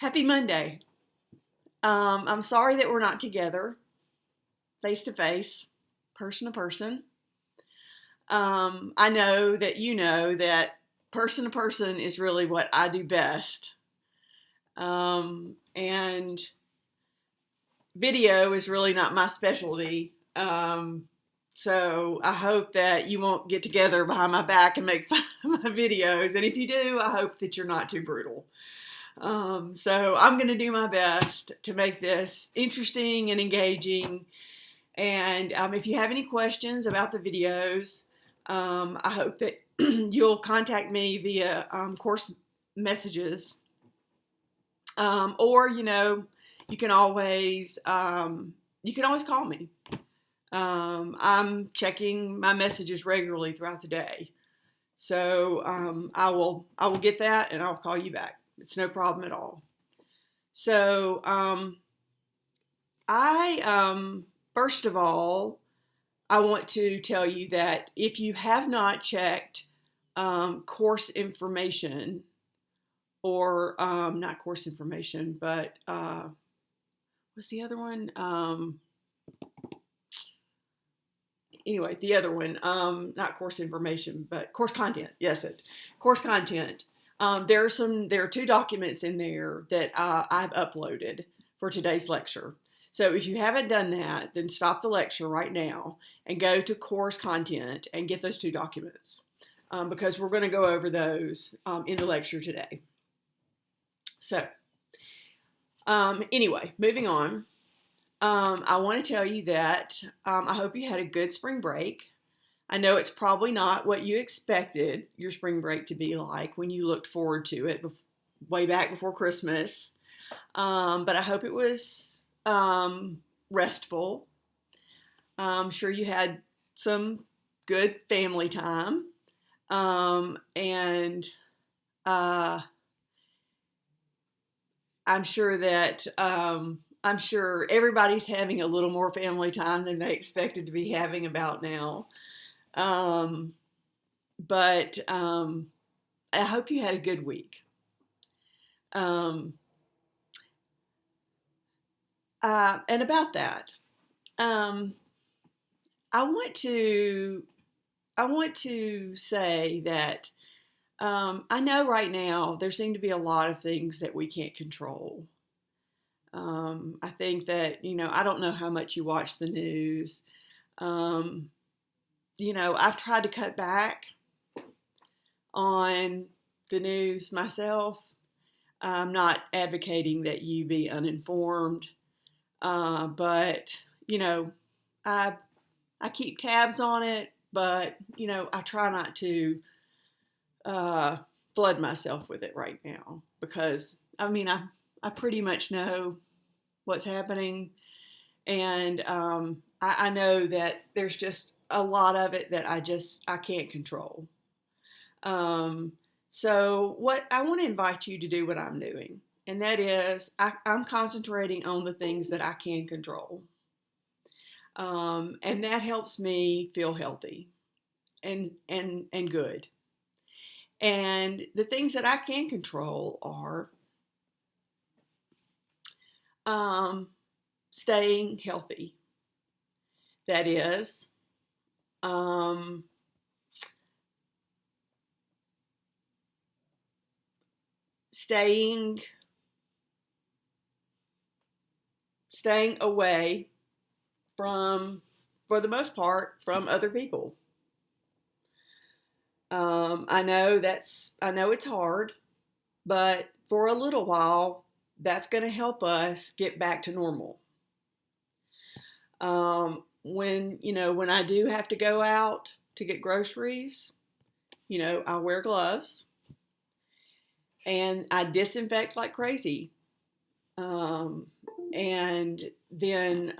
Happy Monday. I'm sorry that we're not together, face to face, person to person. I know that you know that person to person is really what I do best. And video is really not my specialty. So I hope that you won't get together behind my back and make fun of my videos. And if you do, I hope that you're not too brutal. So I'm going to do my best to make this interesting and engaging. And if you have any questions about the videos, I hope that you'll contact me via course messages. Or, you can always call me. I'm checking my messages regularly throughout the day. So I will get that and I'll call you back. It's no problem at all. So first of all, I want to tell you that if you have not checked course information, or not course information, but what's the other one? Anyway, the other one, not course information, but course content. Yes, course content. There are two documents in there that I've uploaded for today's lecture. So if you haven't done that, then stop the lecture right now and go to course content and get those two documents, because we're going to go over those in the lecture today. So anyway, moving on. I want to tell you that I hope you had a good spring break. I know it's probably not what you expected your spring break to be like when you looked forward to it way back before Christmas. But I hope it was restful. I'm sure you had some good family time. And I'm sure everybody's having a little more family time than they expected to be having about now. But I hope you had a good week. And about that, I want to say that I know right now there seem to be a lot of things that we can't control. I think that, I don't know how much you watch the news. I've tried to cut back on the news myself. I'm not advocating that you be uninformed, but, I keep tabs on it, but, I try not to flood myself with it right now because, I pretty much know what's happening, and I know that there's just a lot of it that I can't control. So what I want to invite you to do what I'm doing, and that is I'm concentrating on the things that I can control. And that helps me feel healthy and good. And the things that I can control are staying healthy. That is, staying away from, for the most part, from other people. I know it's hard, but for a little while, that's going to help us get back to normal. When I do have to go out to get groceries, I wear gloves and I disinfect like crazy. And then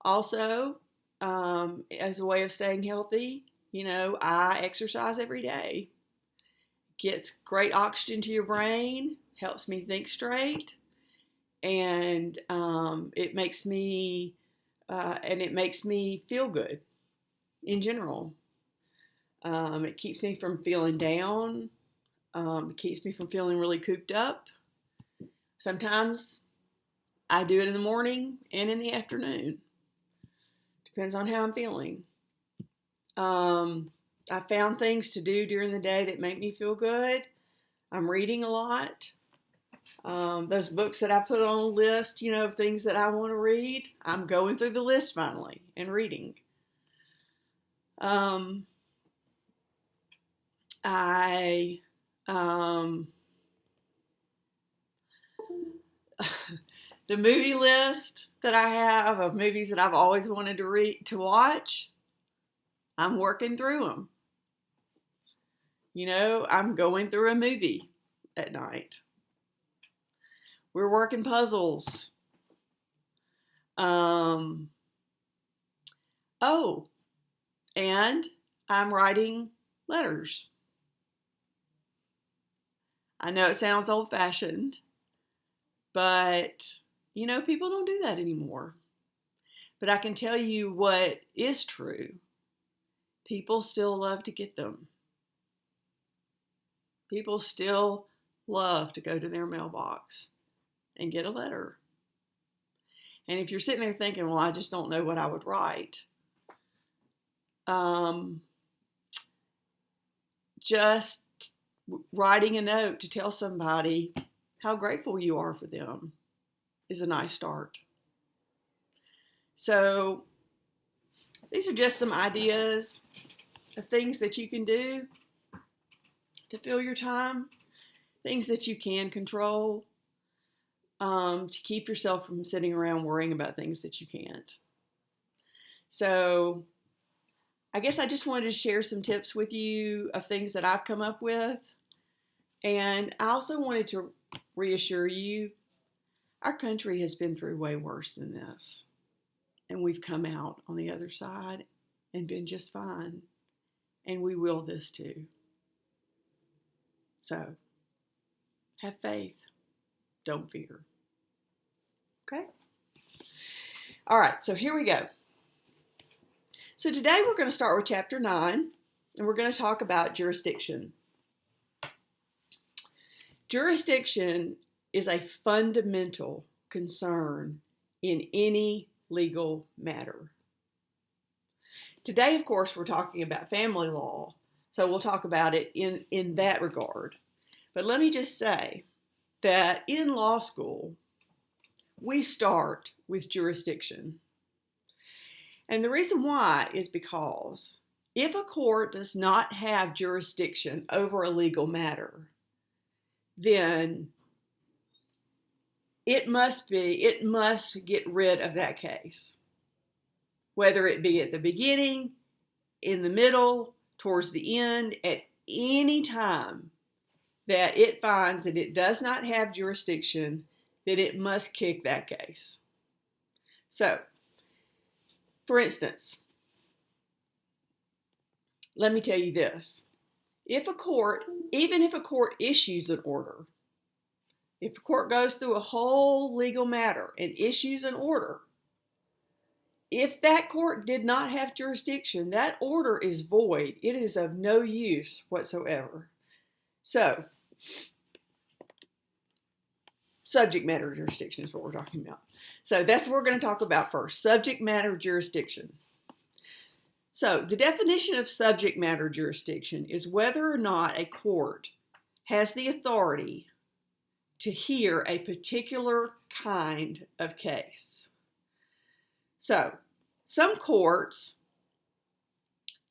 also, as a way of staying healthy, I exercise every day. Gets great oxygen to your brain, helps me think straight, and it makes me feel good in general. It keeps me from feeling down. It keeps me from feeling really cooped up. Sometimes I do it in the morning and in the afternoon. Depends on how I'm feeling. I found things to do during the day that make me feel good. I'm reading a lot. Those books that I put on a list, of things that I want to read, I'm going through the list finally and reading. I the movie list that I have of movies that I've always wanted to watch, I'm working through them. I'm going through a movie at night. We're working puzzles. And I'm writing letters. I know it sounds old-fashioned, but, people don't do that anymore. But I can tell you what is true. People still love to get them. People still love to go to their mailbox and get a letter. And if you're sitting there thinking, well, I just don't know what I would write, just writing a note to tell somebody how grateful you are for them is a nice start. So these are just some ideas of things that you can do to fill your time, things that you can control, to keep yourself from sitting around worrying about things that you can't. So I guess I just wanted to share some tips with you of things that I've come up with. And I also wanted to reassure you, our country has been through way worse than this. And we've come out on the other side and been just fine. And we will this too. So, have faith. Don't fear. Okay? All right, so here we go. So today we're going to start with chapter 9, and we're going to talk about jurisdiction. Jurisdiction is a fundamental concern in any legal matter. Today, of course, we're talking about family law, so we'll talk about it in that regard. But let me just say that in law school, we start with jurisdiction. And the reason why is because if a court does not have jurisdiction over a legal matter, then it must get rid of that case. Whether it be at the beginning, in the middle, towards the end, at any time that it finds that it does not have jurisdiction, that it must kick that case. So, for instance, let me tell you this. Even if a court issues an order, if a court goes through a whole legal matter and issues an order, if that court did not have jurisdiction, that order is void. It is of no use whatsoever. So, subject matter jurisdiction is what we're talking about. So that's what we're going to talk about first, subject matter jurisdiction. So the definition of subject matter jurisdiction is whether or not a court has the authority to hear a particular kind of case. So some courts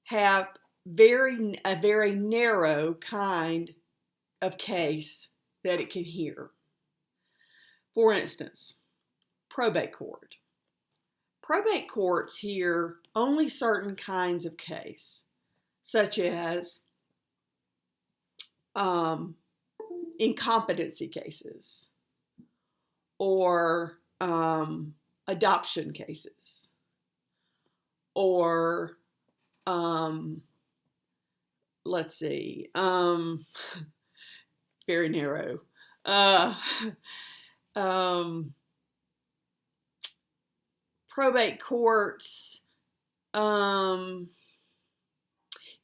have a very narrow kind of case that it can hear. For instance, probate court. Probate courts hear only certain kinds of case, such as incompetency cases or adoption cases or very narrow. Probate courts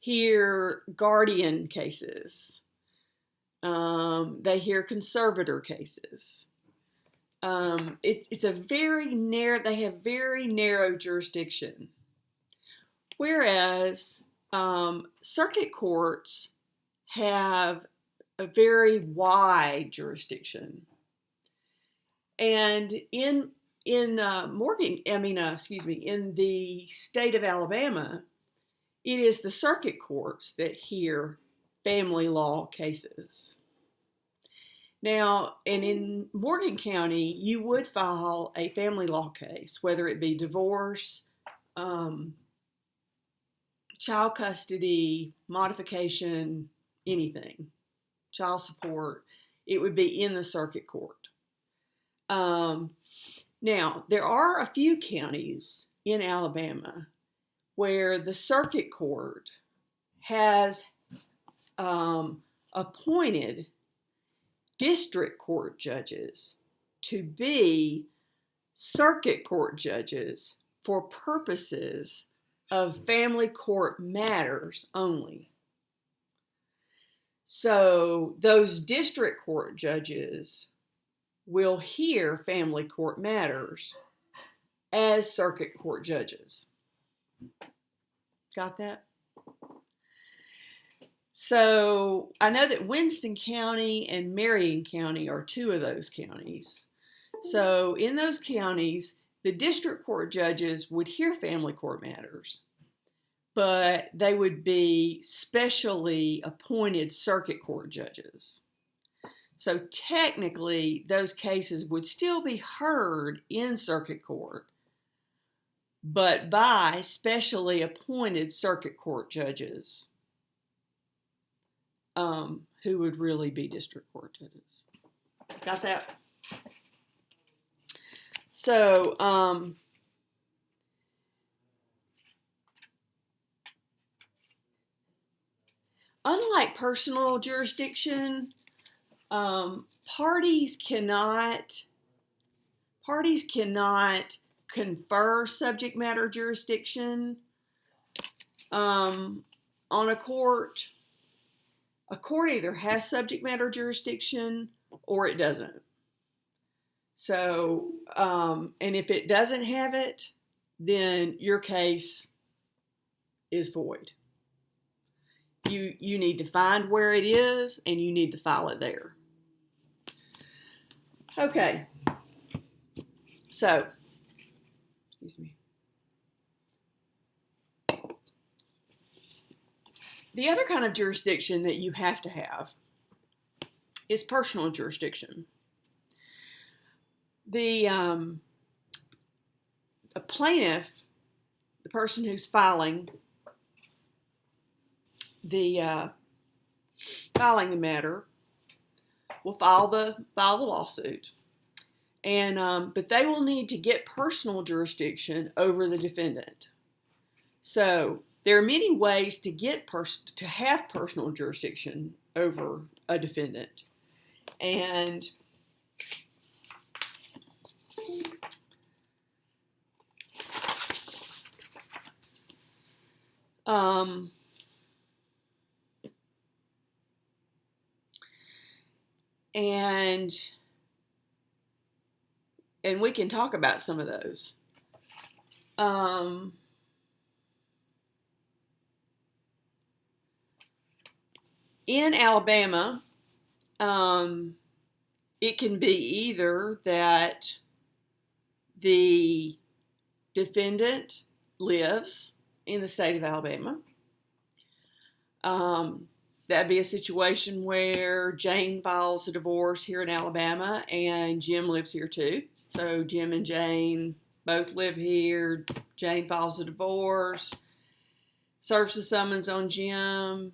hear guardian cases. They hear conservator cases. It's a very narrow. They have very narrow jurisdiction, whereas circuit courts have a very wide jurisdiction. And in in the state of Alabama, it is the circuit courts that hear family law cases. Now, and in Morgan County, you would file a family law case, whether it be divorce, child custody, modification, anything, child support. It would be in the circuit court. Now, there are a few counties in Alabama where the circuit court has appointed district court judges to be circuit court judges for purposes of family court matters only. So those district court judges will hear family court matters as circuit court judges. Got that? So I know that Winston County and Marion County are two of those counties. So in those counties, the district court judges would hear family court matters, but they would be specially appointed circuit court judges. So technically, those cases would still be heard in circuit court, but by specially appointed circuit court judges, who would really be district court judges. Got that? So, unlike personal jurisdiction, parties cannot confer subject matter jurisdiction on a court. A court either has subject matter jurisdiction or it doesn't. So, and if it doesn't have it, then your case is void. You need to find where it is and you need to file it there. Okay. So, excuse me. The other kind of jurisdiction that you have to have is personal jurisdiction. The a plaintiff, the person who's filing the matter, will file the lawsuit, and but they will need to get personal jurisdiction over the defendant. So there are many ways to get to have personal jurisdiction over a defendant, and and we can talk about some of those. In Alabama, it can be either that the defendant lives in the state of Alabama. That'd be a situation where Jane files a divorce here in Alabama and Jim lives here too. So Jim and Jane both live here. Jane files a divorce, serves the summons on Jim.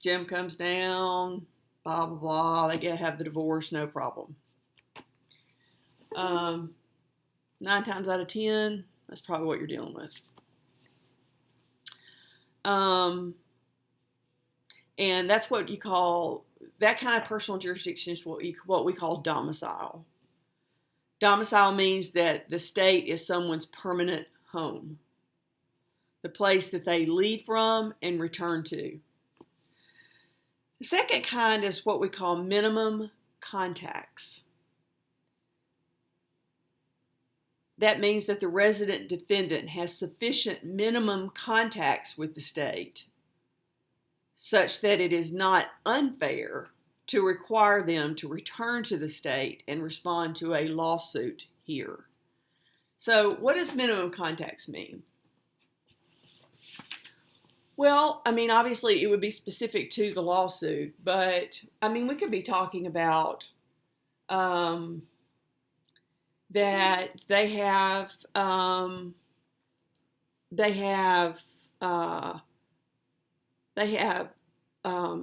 Jim comes down, blah, blah, blah. They have the divorce, no problem. 9 times out of 10, that's probably what you're dealing with. And that's what you call, that kind of personal jurisdiction is what we call domicile. Domicile means that the state is someone's permanent home, the place that they leave from and return to. The second kind is what we call minimum contacts. that means that the resident defendant has sufficient minimum contacts with the state such that it is not unfair to require them to return to the state and respond to a lawsuit here. So what does minimum contacts mean? Well, I mean, obviously it would be specific to the lawsuit, but I mean, we could be talking about that they have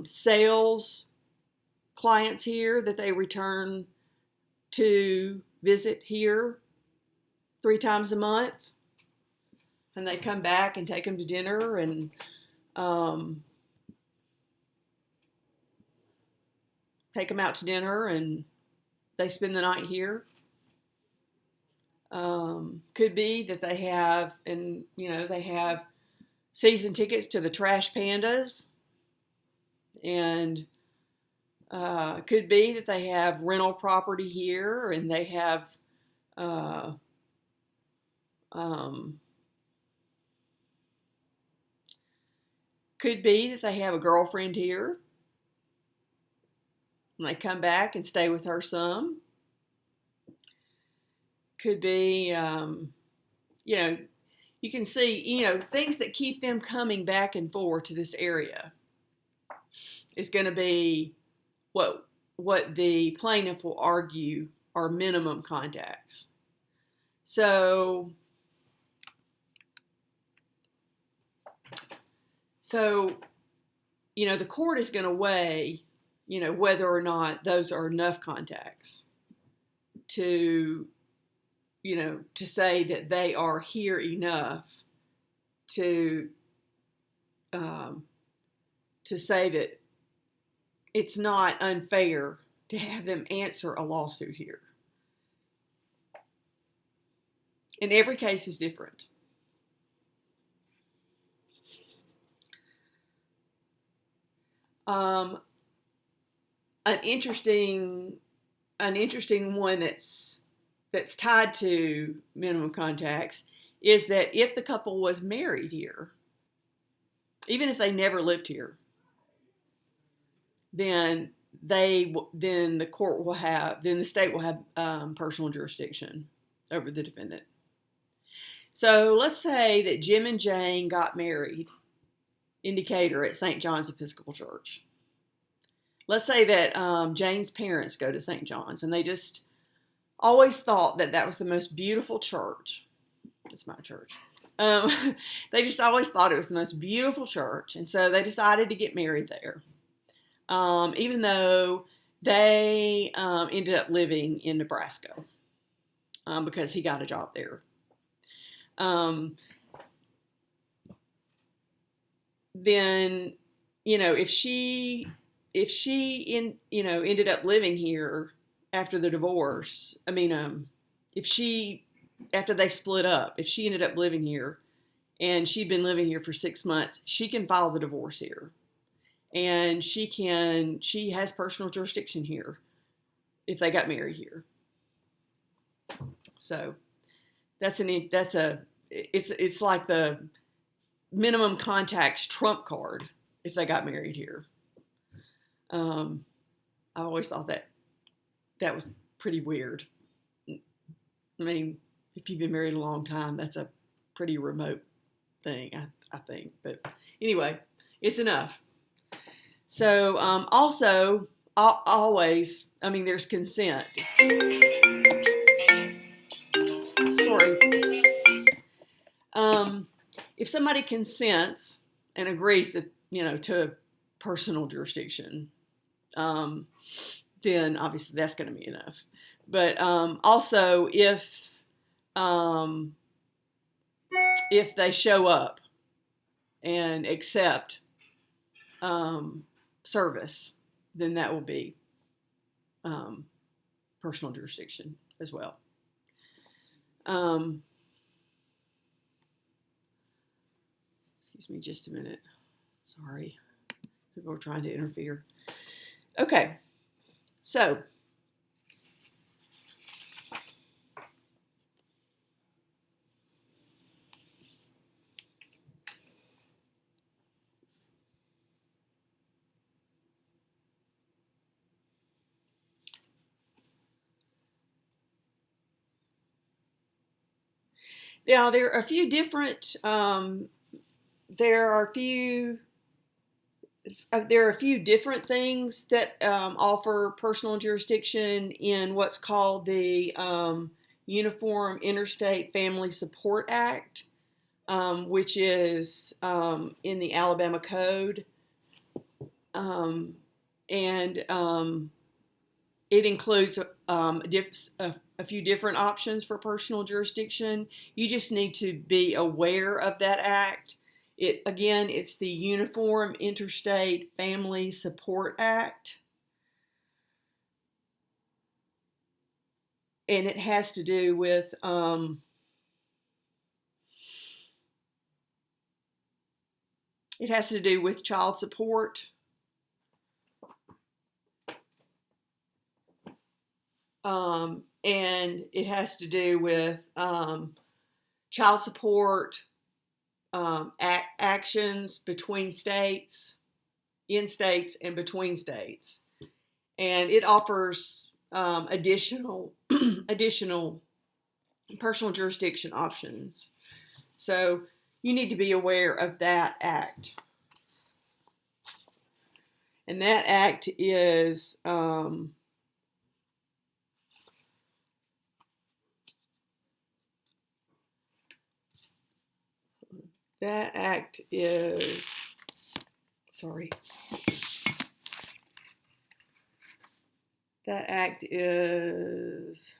sales clients here that they return to visit here 3 times a month, and they come back and take them to dinner and take them out to dinner and they spend the night here. Could be that they have, and they have season tickets to the Trash Pandas, and could be that they have rental property here, and they have could be that they have a girlfriend here, and they come back and stay with her some. Could be, you can see, things that keep them coming back and forth to this area is going to be what the plaintiff will argue are minimum contacts. So the court is going to weigh, whether or not those are enough contacts to say that they are here enough to say that it's not unfair to have them answer a lawsuit here. And every case is different. An interesting one that's tied to minimum contacts is that if the couple was married here, even if they never lived here, then the state will have personal jurisdiction over the defendant. So let's say that Jim and Jane got married in Decatur at St. John's Episcopal Church. Let's say that Jane's parents go to St. John's, and they just always thought that was the most beautiful church. It's my church. They just always thought it was the most beautiful church, and so they decided to get married there. Even though they ended up living in Nebraska because he got a job there. Then, if she ended up living here after the divorce, after they split up, if she ended up living here and she'd been living here for 6 months, she can file the divorce here. And she has personal jurisdiction here if they got married here. So it's like the minimum contacts trump card if they got married here. I always thought that was pretty weird. I mean, if you've been married a long time, that's a pretty remote thing, I think. But anyway, it's enough. So also, always, there's consent. Sorry. If somebody consents and agrees that, to personal jurisdiction, then obviously that's going to be enough. But also, if they show up and accept service, then that will be personal jurisdiction as well. Excuse me just a minute. Sorry. People are trying to interfere. Okay. So Now there are a few different. There are a few. There are a few different things that offer personal jurisdiction in what's called the Uniform Interstate Family Support Act, which is in the Alabama Code. And it includes a few different options for personal jurisdiction. You just need to be aware of that act. It's the Uniform Interstate Family Support Act, and it has to do with child support. And it has to do with child support actions between states, in states, and between states. And it offers additional personal jurisdiction options. So you need to be aware of that act. And that act is sorry. That act is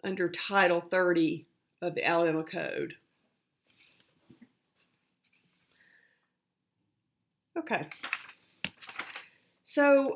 under Title 30 of the Alabama Code. Okay. So,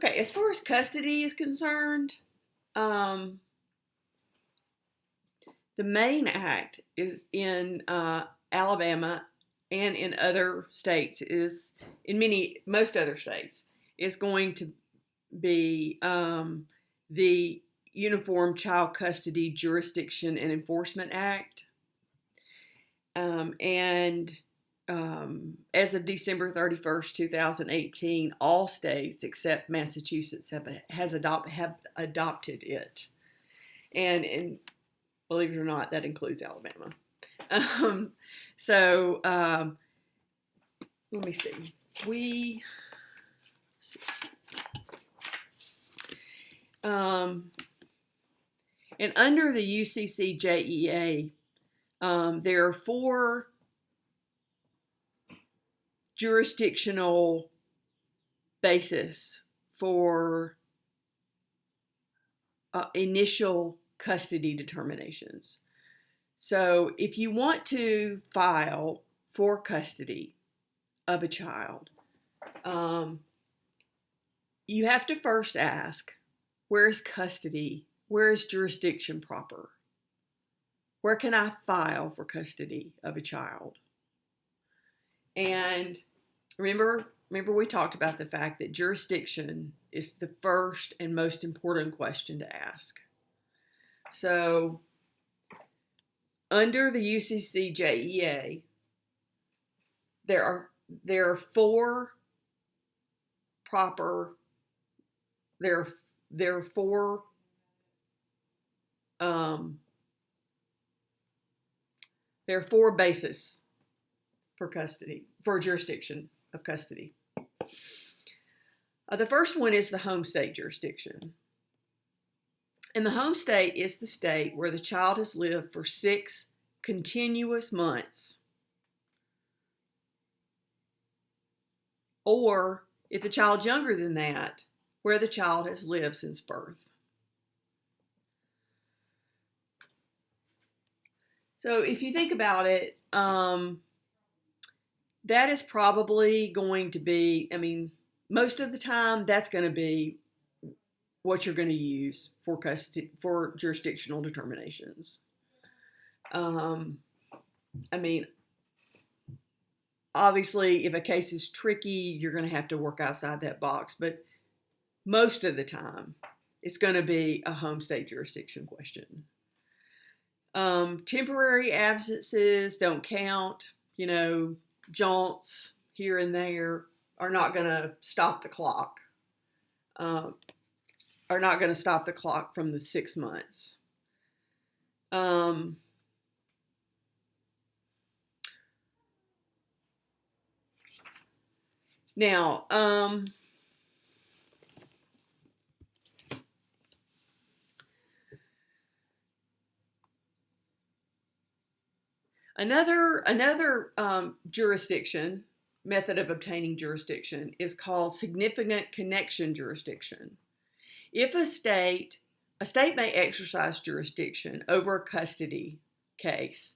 okay, as far as custody is concerned, the main act is in Alabama and in other states most other states is going to be the Uniform Child Custody Jurisdiction and Enforcement Act. And as of December 31st, 2018, all states except Massachusetts have adopted it. And believe it or not, that includes Alabama. Let me see. And under the UCCJEA, there are 4 jurisdictional basis for initial custody determinations. So if you want to file for custody of a child, you have to first ask, where is custody? Where is jurisdiction proper? Where can I file for custody of a child? And remember we talked about the fact that jurisdiction is the first and most important question to ask. So under the UCCJEA, there are 4 proper there are 4 there are 4 bases for jurisdiction of custody. The first one is the home state jurisdiction. And the home state is the state where the child has lived for 6 continuous months. Or, if the child's younger than that, where the child has lived since birth. So if you think about it, that is probably going to be, most of the time, that's going to be what you're going to use for jurisdictional determinations. Obviously, if a case is tricky, you're going to have to work outside that box, but most of the time, it's going to be a home state jurisdiction question. Temporary absences don't count. Jaunts here and there are not going to stop the clock. Are not going to stop the clock from the 6 months. Now, another jurisdiction, method of obtaining jurisdiction, is called significant connection jurisdiction. If a state may exercise jurisdiction over a custody case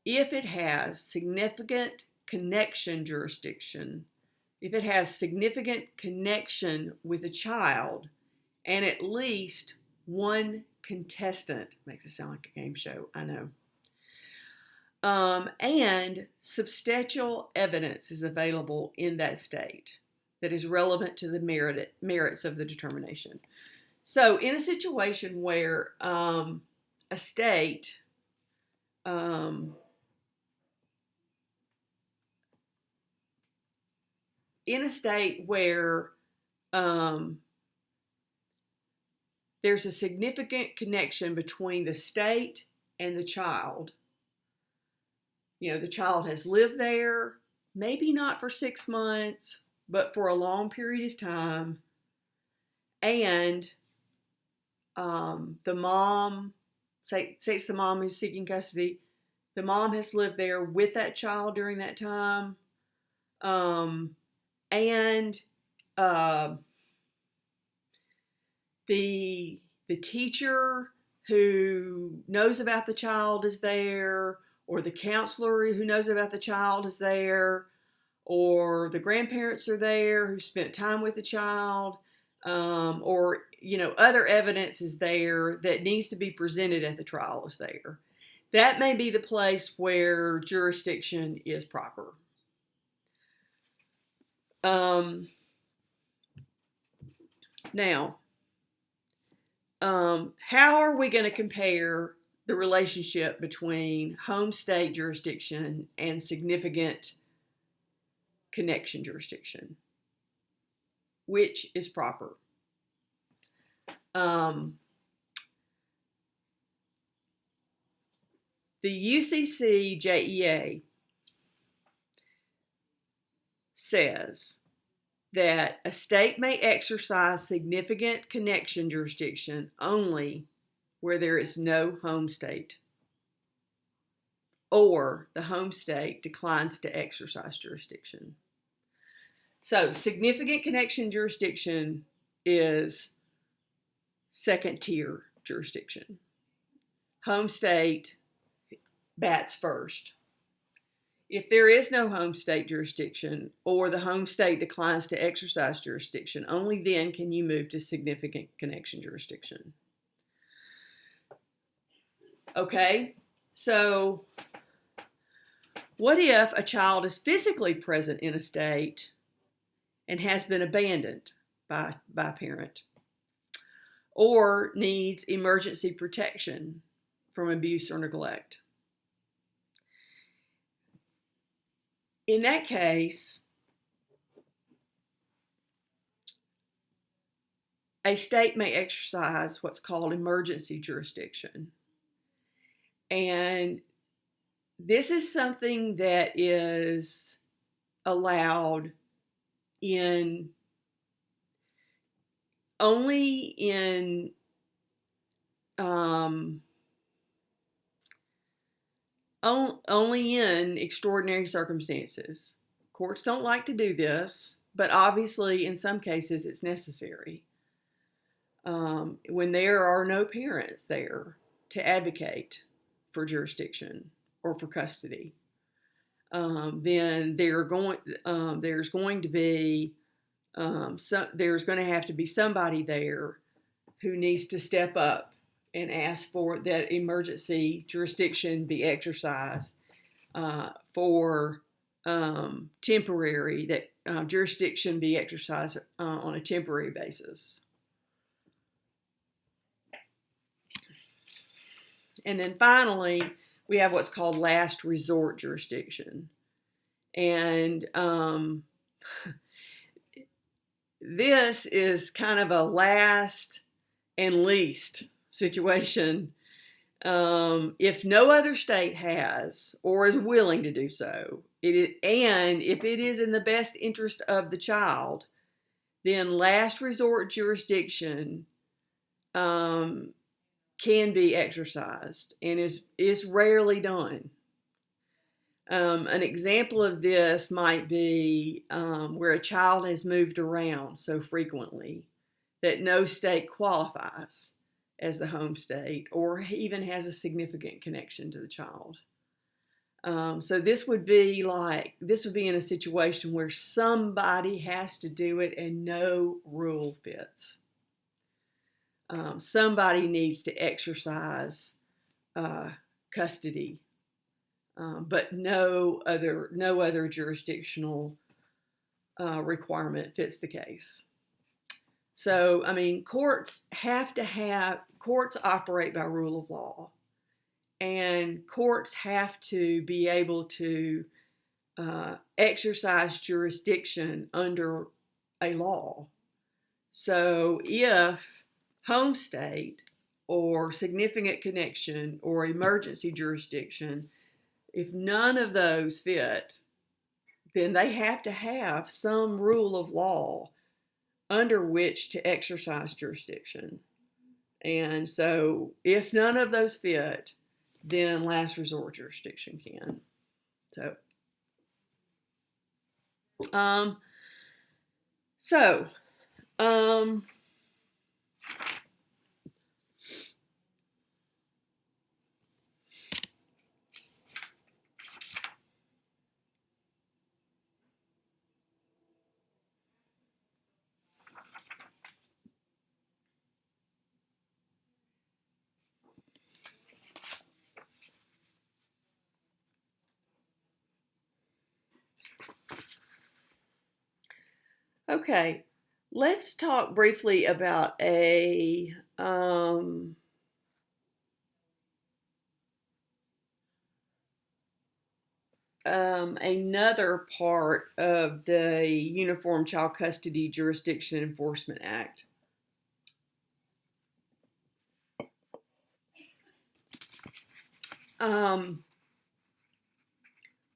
if it has significant connection jurisdiction, if it has significant connection with a child and at least one contestant. Makes it sound like a game show, I know. And substantial evidence is available in that state that is relevant to the merits of the determination. So in a situation where a state in a state where there's a significant connection between the state and the child, the child has lived there, maybe not for 6 months, but for a long period of time, and the mom, say it's the mom who's seeking custody, the mom has lived there with that child during that time, and the teacher who knows about the child is there, or the counselor who knows about the child is there, or the grandparents are there who spent time with the child, or other evidence is there that needs to be presented at the trial is there. That may be the place where jurisdiction is proper. Now, how are we going to compare the relationship between home state jurisdiction and significant connection jurisdiction? Which is proper? The UCC JEA says that a state may exercise significant connection jurisdiction only where there is no home state, or the home state declines to exercise jurisdiction. So significant connection jurisdiction is second tier jurisdiction. Home state bats first. If there is no home state jurisdiction, or the home state declines to exercise jurisdiction, only then can you move to significant connection jurisdiction. Okay, so what if a child is physically present in a state and has been abandoned by a parent, or needs emergency protection from abuse or neglect? In that case, a state may exercise what's called emergency jurisdiction. And this is something that is allowed in only in um, only in extraordinary circumstances. Courts don't like to do this, but obviously in some cases it's necessary. When there are no parents there to advocate for jurisdiction or for custody, then there's going to be there's going to have to be somebody there who needs to step up and ask for that emergency jurisdiction be exercised for temporary, that jurisdiction be exercised on a temporary basis. And then finally, we have what's called last resort jurisdiction. And this is kind of a last and least situation. If no other state has or is willing to do so, and if it is in the best interest of the child, then last resort jurisdiction can be exercised and is rarely done. An example of this might be where a child has moved around so frequently that no state qualifies as the home state or even has a significant connection to the child. So this would be in a situation where somebody has to do it and no rule fits. Somebody needs to exercise custody, but no other jurisdictional requirement fits the case. So, I mean, courts operate by rule of law, and courts have to be able to exercise jurisdiction under a law. So if home state or significant connection or emergency jurisdiction, if none of those fit, then they have to have some rule of law under which to exercise jurisdiction. And so if none of those fit, then last resort jurisdiction can. Okay, let's talk briefly about another part of the Uniform Child Custody Jurisdiction Enforcement Act.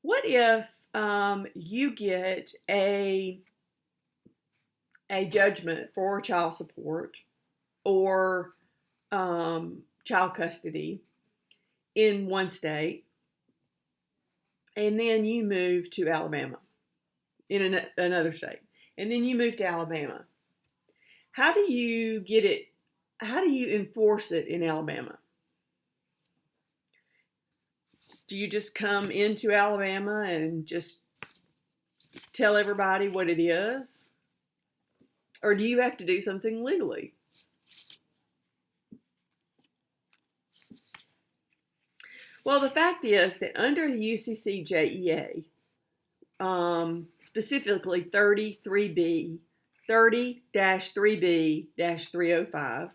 What if you get a judgment for child support or child custody in one state, and then you move to Alabama in another state, and then you move to Alabama? How do you get it? How do you enforce it in Alabama? Do you just come into Alabama and just tell everybody what it is? Or do you have to do something legally? Well, the fact is that under the UCCJEA, specifically 30-3B-305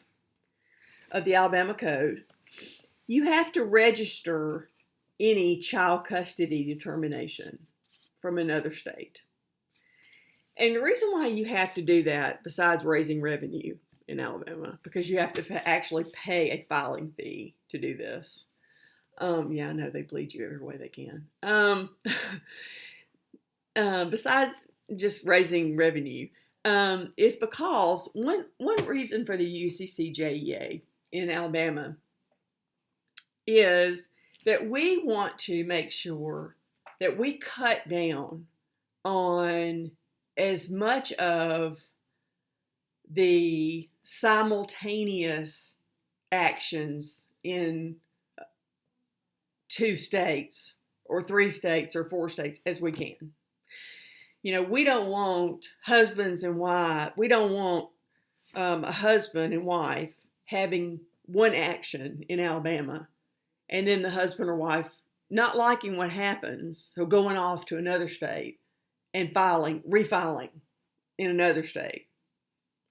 of the Alabama Code, you have to register any child custody determination from another state. And the reason why you have to do that, besides raising revenue in Alabama, because you have to actually pay a filing fee to do this. Yeah, I know they bleed you every way they can. Besides just raising revenue, is because one reason for the UCCJEA in Alabama is that we want to make sure that we cut down on as much of the simultaneous actions in 2 states or 3 states or 4 states as we can. We don't want husbands and wife. We don't want a husband and wife having one action in Alabama and then the husband or wife not liking what happens, so going off to another state and refiling in another state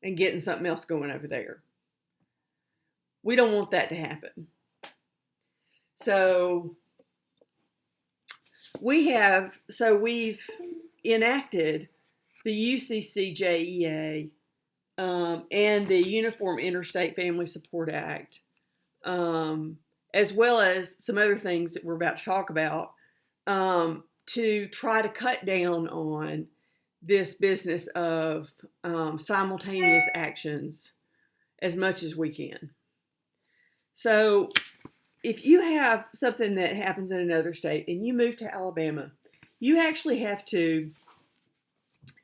and getting something else going over there. We don't want that to happen. So we've enacted the UCCJEA and the Uniform Interstate Family Support Act, as well as some other things that we're about to talk about, to try to cut down on this business of simultaneous actions as much as we can. So if you have something that happens in another state and you move to Alabama, you actually have to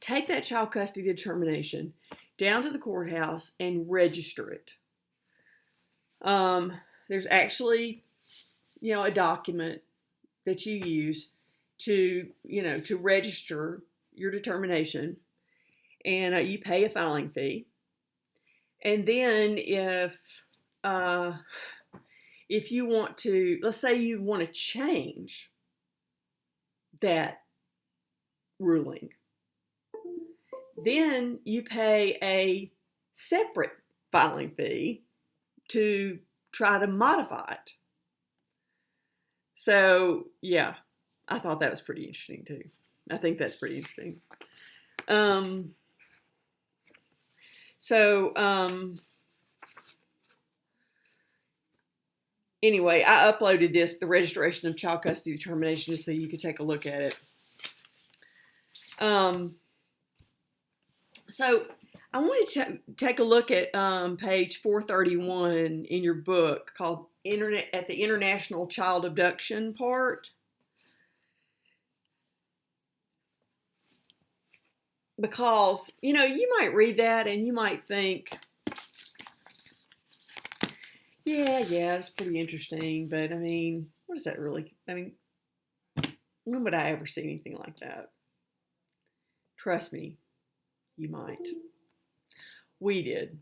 take that child custody determination down to the courthouse and register it. There's actually, a document that you use to register your determination, and you pay a filing fee. And then if you want to, let's say you want to change that ruling, then you pay a separate filing fee to try to modify it. So, yeah, I thought that was pretty interesting too. I think that's pretty interesting. Anyway, I uploaded the registration of child custody determination, just so you could take a look at it. So I wanted to take a look at page 431 in your book called at the International Child Abduction part. Because, you might read that and you might think, yeah, it's pretty interesting, but what is that really? When would I ever see anything like that? Trust me, you might. We did.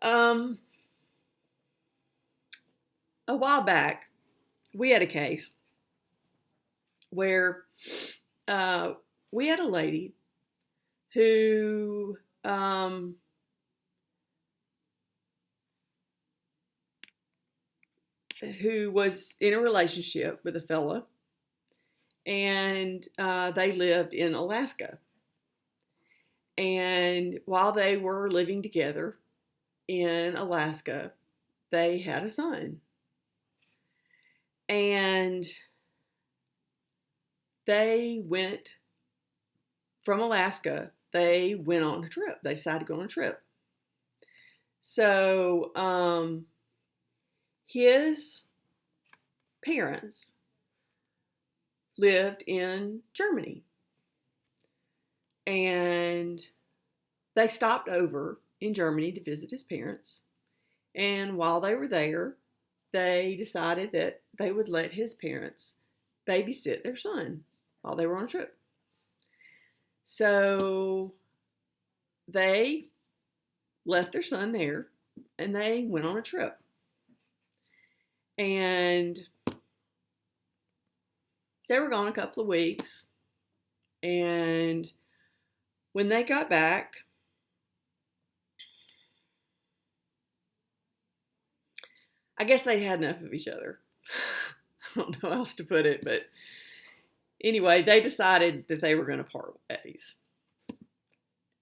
A while back, we had a case where we had a lady who was in a relationship with a fella, and they lived in Alaska. And while they were living together in Alaska, they had a son. And they went from Alaska, they went on a trip. They decided to go on a trip. So his parents lived in Germany. And they stopped over in Germany to visit his parents. And while they were there, they decided that they would let his parents babysit their son while they were on a trip. So they left their son there and they went on a trip. And they were gone a couple of weeks. And when they got back, I guess they had enough of each other. I don't know how else to put it, but anyway, they decided that they were going to part ways.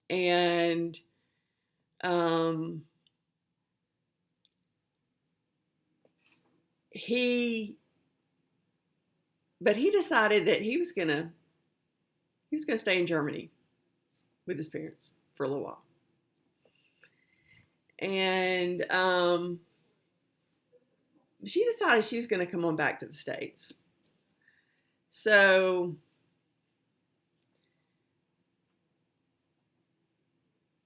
And he decided that he was going to stay in Germany with his parents for a little while. And she decided she was going to come on back to the States. So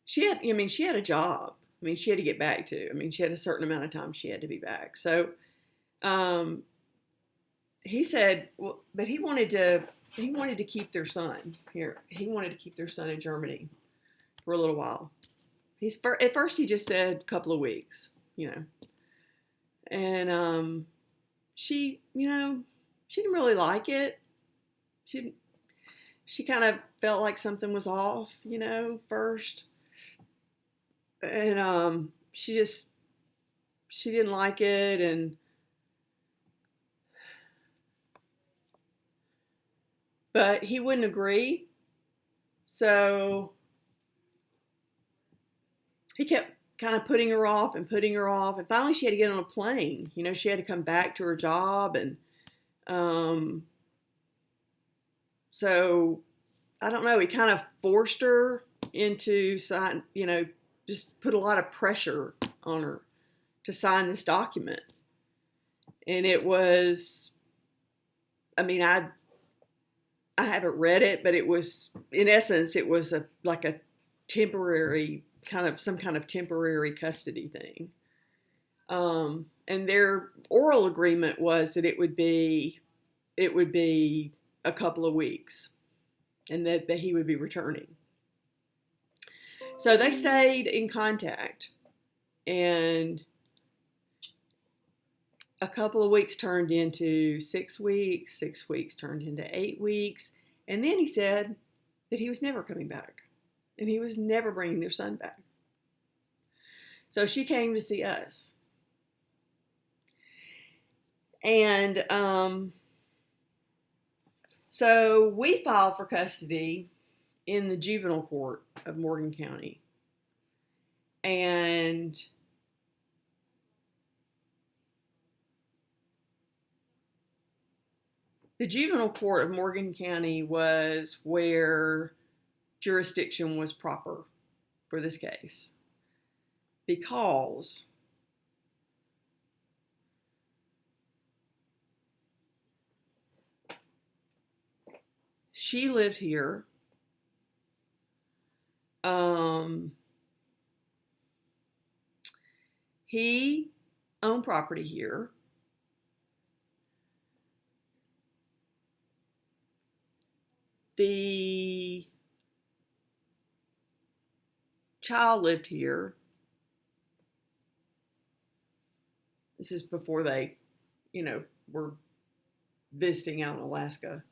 she had a job. She had to get back to. She had a certain amount of time she had to be back. So he said, well, but he wanted to keep their son here. He wanted to keep their son in Germany for a little while. At first he just said a couple of weeks, and she didn't really like it. She kind of felt like something was off, first, and she didn't like it, but he wouldn't agree, so he kept kind of putting her off, and finally she had to get on a plane. She had to come back to her job, and so I don't know, he kind of forced her into sign, just put a lot of pressure on her to sign this document. And it was, I haven't read it, but it was, in essence, it was like a temporary some kind of temporary custody thing. And their oral agreement was that it would be a couple of weeks, and that he would be returning. So they stayed in contact, and a couple of weeks turned into 6 weeks, 6 weeks turned into 8 weeks, and then he said that he was never coming back, and he was never bringing their son back. So she came to see us. And so we filed for custody in the juvenile court of Morgan County. And the juvenile court of Morgan County was where jurisdiction was proper for this case, because she lived here. He owned property here. The child lived here. This is before they, were visiting out in Alaska.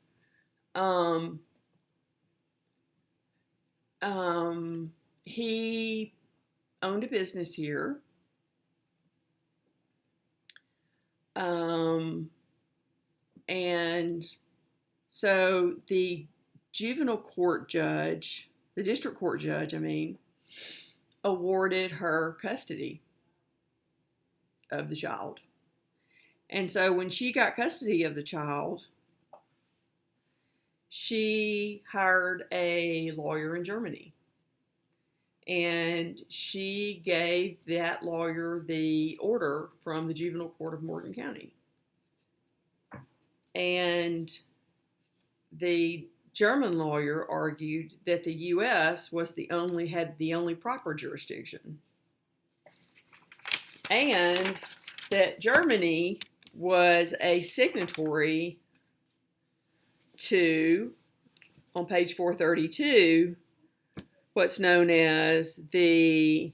He owned a business here. And so the juvenile court judge, the district court judge, awarded her custody of the child. And so when she got custody of the child, she hired a lawyer in Germany. And she gave that lawyer the order from the juvenile court of Morgan County. And the German lawyer argued that the U.S. had the only proper jurisdiction, and that Germany was a signatory to, on page 432, what's known as the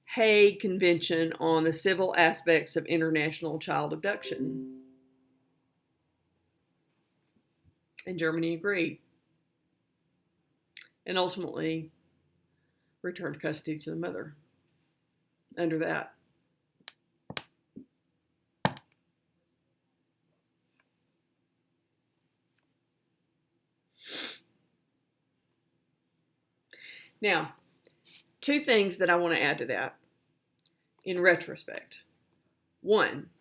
Hague Convention on the Civil Aspects of International Child Abduction. And Germany agreed, and ultimately returned custody to the mother under that. Now, two things that I want to add to that in retrospect. One,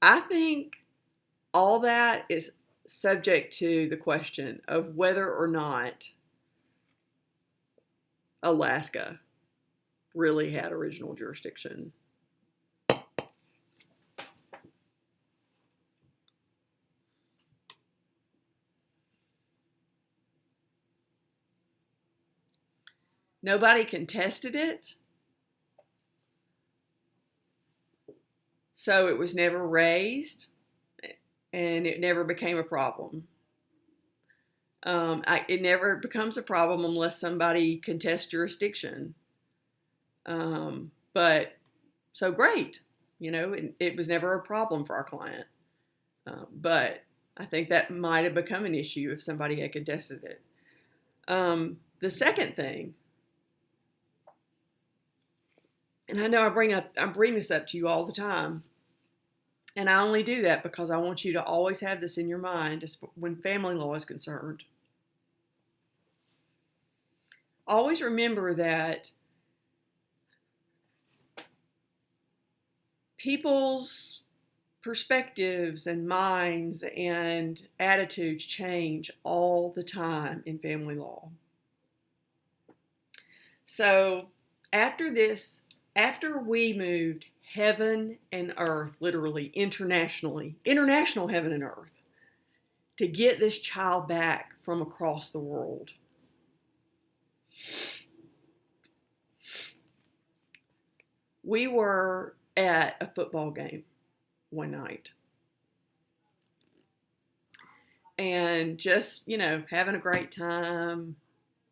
I think all that is subject to the question of whether or not Alaska really had original jurisdiction. Nobody contested it, so it was never raised, and it never became a problem. It never becomes a problem unless somebody contests jurisdiction. But so great, it was never a problem for our client. But I think that might have become an issue if somebody had contested it. The second thing, and I know I bring this up to you all the time, and I only do that because I want you to always have this in your mind when family law is concerned. Always remember that people's perspectives and minds and attitudes change all the time in family law. So after we moved heaven and earth, literally international heaven and earth, to get this child back from across the world, we were at a football game one night and just, having a great time.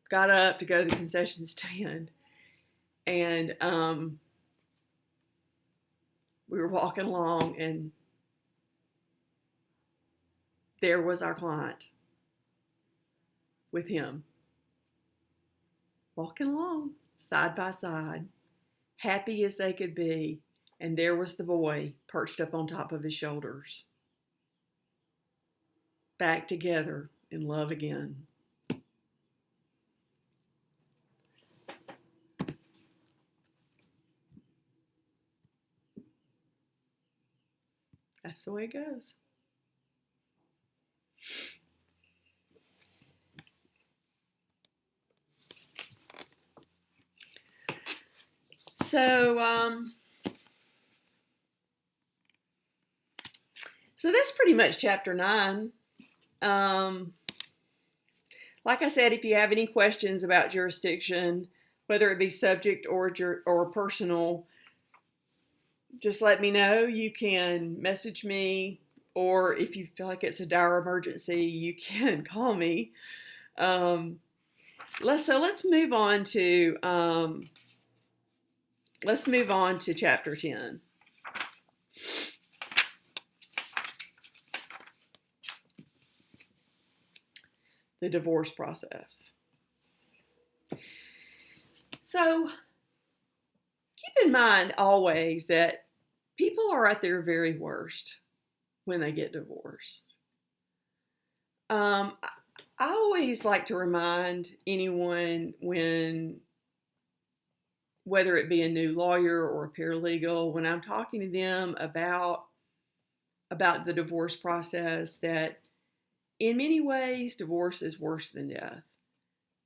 Got up to go to the concession stand, and we were walking along, and there was our client with him walking along side by side, happy as they could be, and there was the boy perched up on top of his shoulders, back together in love again. That's the way it goes. So that's pretty much chapter 9. Like I said, if you have any questions about jurisdiction, whether it be subject or personal, just let me know. You can message me, or if you feel like it's a dire emergency, you can call me. Let's move on to chapter 10. The divorce process. So keep in mind always that people are at their very worst when they get divorced. I always like to remind anyone whether it be a new lawyer or a paralegal, when I'm talking to them about the divorce process, that in many ways, divorce is worse than death,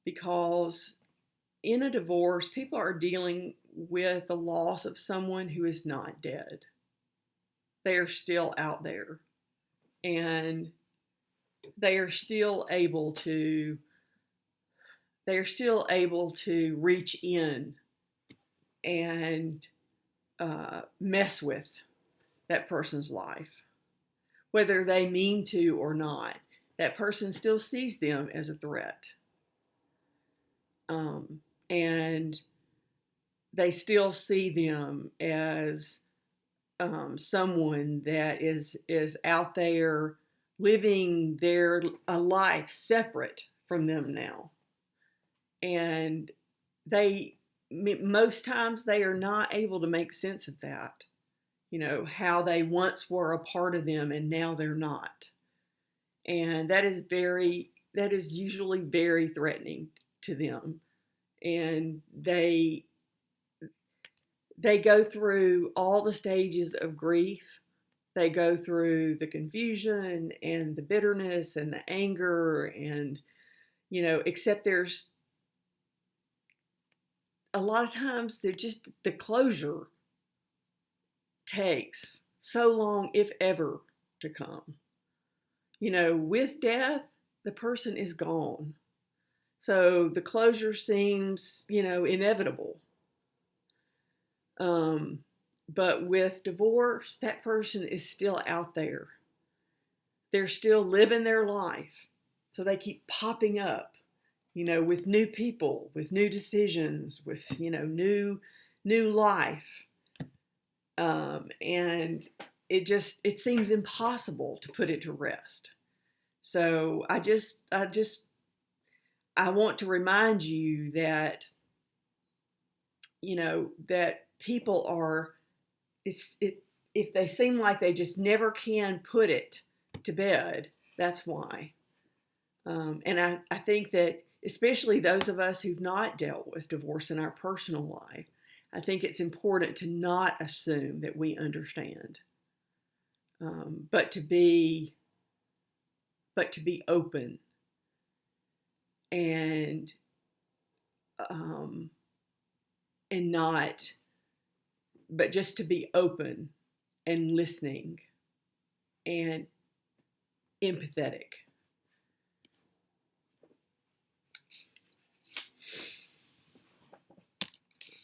because in a divorce, people are dealing with the loss of someone who is not dead. They are still out there, and they are still able to reach in and mess with that person's life, whether they mean to or not. That person still sees them as a threat. And they still see them as someone that is out there living a life separate from them now. And most times they are not able to make sense of that. How they once were a part of them and now they're not. And that is usually very threatening to them. And they go through all the stages of grief They go through the confusion and the bitterness and the anger, and, except there's a lot of times they're just the closure takes so long, if ever, to come. With death, the person is gone. So the closure seems, inevitable. But with divorce, that person is still out there. They're still living their life. So they keep popping up, with new people, with new decisions, with, new life. And it seems impossible to put it to rest. So I want to remind you that, that people are, if they seem like they just never can put it to bed, that's why. And I think that especially those of us who've not dealt with divorce in our personal life, I think it's important to not assume that we understand, but to be open and not, but just to be open and listening and empathetic.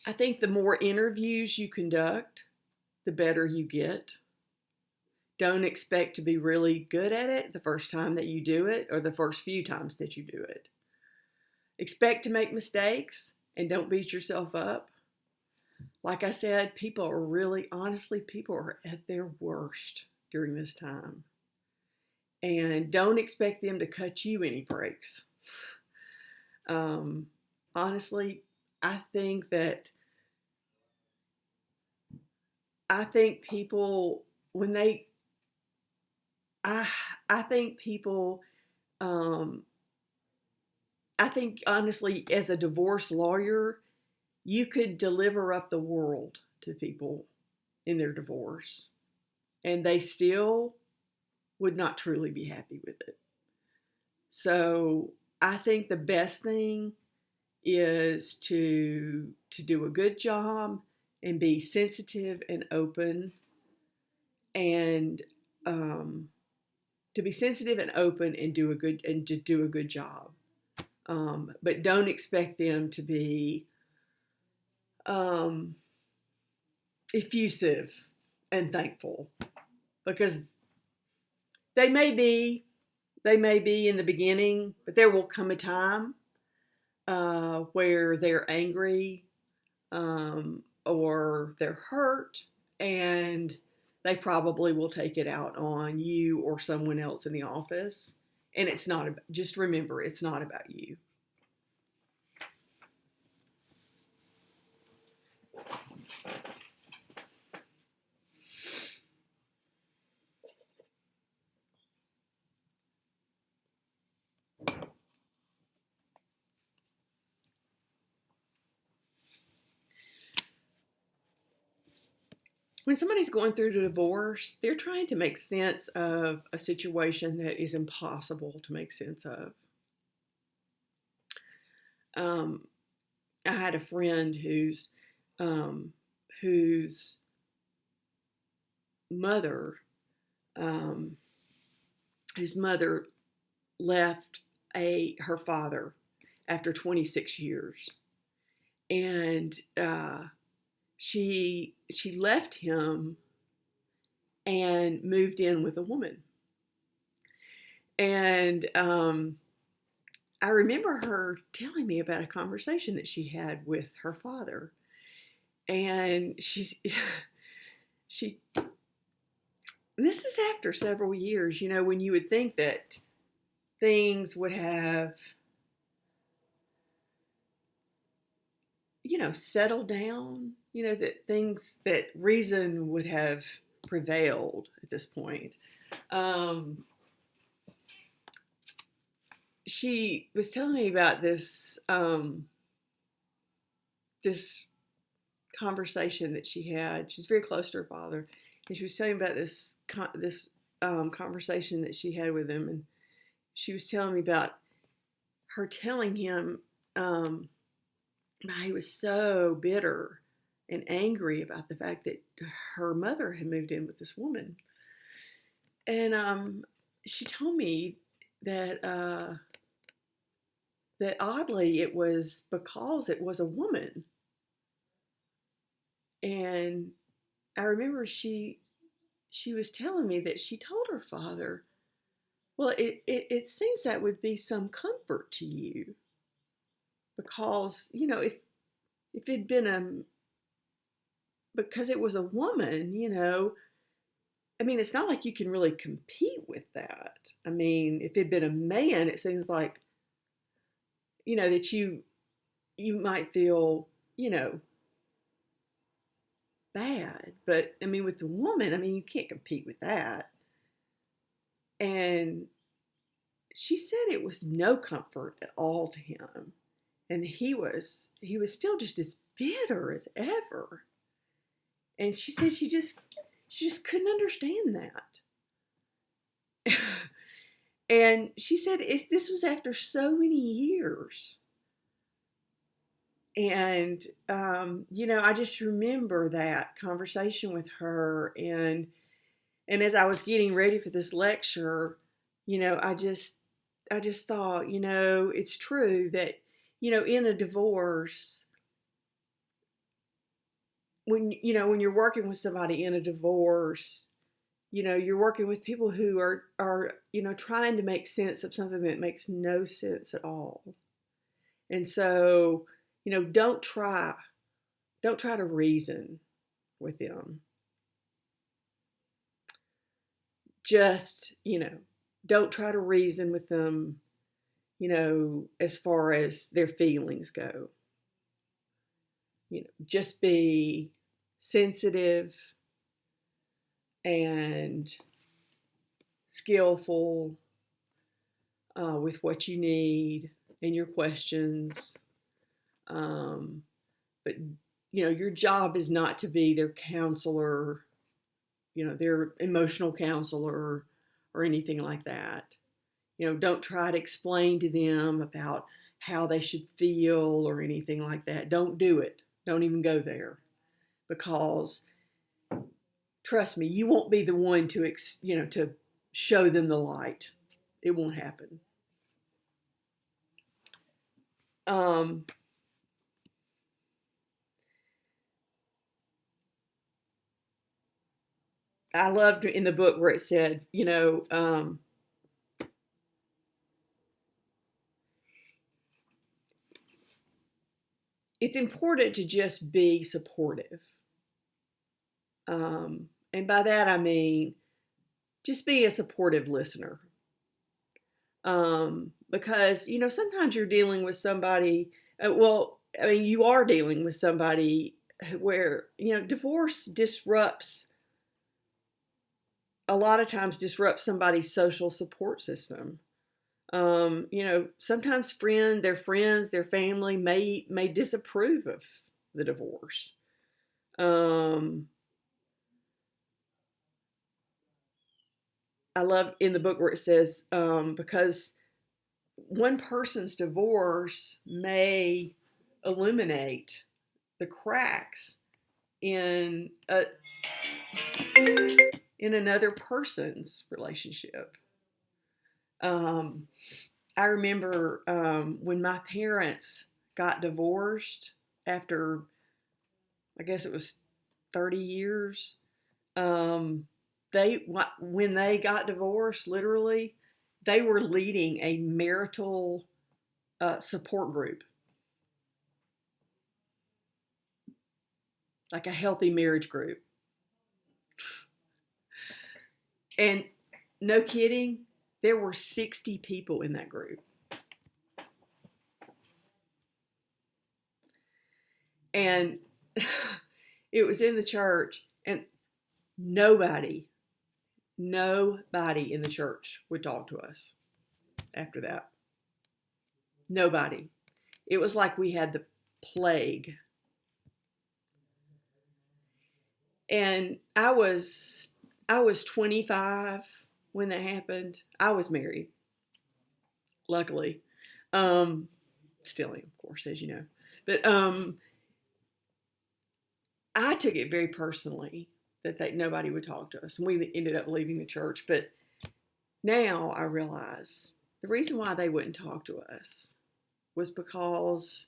I think the more interviews you conduct, the better you get. Don't expect to be really good at it the first time that you do it or the first few times that you do it. Expect to make mistakes and don't beat yourself up. Like I said, people are at their worst during this time. And don't expect them to cut you any breaks. Honestly, I think people, when they, I think people, I think honestly, as a divorce lawyer, you could deliver up the world to people in their divorce, and they still would not truly be happy with it. So I think the best thing is to do a good job and be sensitive and open, and to be sensitive and open and just do a good job. But don't expect them to be effusive and thankful, because they may be in the beginning, but there will come a time where they're angry, or they're hurt, and they probably will take it out on you or someone else in the office. And it's not about, just remember, it's not about you. When somebody's going through a divorce, they're trying to make sense of a situation that is impossible to make sense of. I had a friend whose mother um, whose mother left her father after 26 years, and she left him and moved in with a woman. And I remember her telling me about a conversation that she had with her father. And this is after several years, when you would think that things would have, settled down, that reason would have prevailed at this point. She was telling me about this this conversation that she had. She's very close to her father, and she was telling me about this conversation that she had with him, and she was telling me about her telling him he was so bitter and angry about the fact that her mother had moved in with this woman. And she told me that that oddly it was because it was a woman. And I remember she was telling me that she told her father, well, it seems that would be some comfort to you because, if it'd been because it was a woman, I mean, it's not like you can really compete with that. I mean, if it'd been a man, it seems like, that you might feel, bad. But I mean, with the woman, I mean, you can't compete with that. And she said it was no comfort at all to him. And he was still just as bitter as ever. And she said she just couldn't understand that. And she said this was after so many years. And, I just remember that conversation with her. And as I was getting ready for this lecture, I just thought, it's true that, in a divorce, when you're working with somebody in a divorce, you're working with people who are trying to make sense of something that makes no sense at all. And so, don't try to reason with them. Just, don't try to reason with them, as far as their feelings go. Just be sensitive and skillful with what you need and your questions. But, your job is not to be their counselor, their emotional counselor or anything like that. Don't try to explain to them about how they should feel or anything like that. Don't do it. Don't even go there, because trust me, you won't be the one to to show them the light. It won't happen. I loved in the book where it said, it's important to just be supportive. And by that I mean just be a supportive listener. Because, sometimes you're dealing with somebody, you are dealing with somebody where, divorce a lot of times disrupts somebody's social support system. Sometimes their friends, their family may disapprove of the divorce. I love in the book where it says, because one person's divorce may illuminate the cracks in another person's relationship. I remember when my parents got divorced after, I guess it was 30 years. When they got divorced, literally, they were leading a marital support group, like a healthy marriage group. And no kidding, there were 60 people in that group. And it was in the church, and nobody in the church would talk to us after that. Nobody. It was like we had the plague. And I was 25 when that happened. I was married, luckily. Um, Still am, of course, as you know. But I took it very personally that nobody would talk to us, and we ended up leaving the church. But now I realize the reason why they wouldn't talk to us was because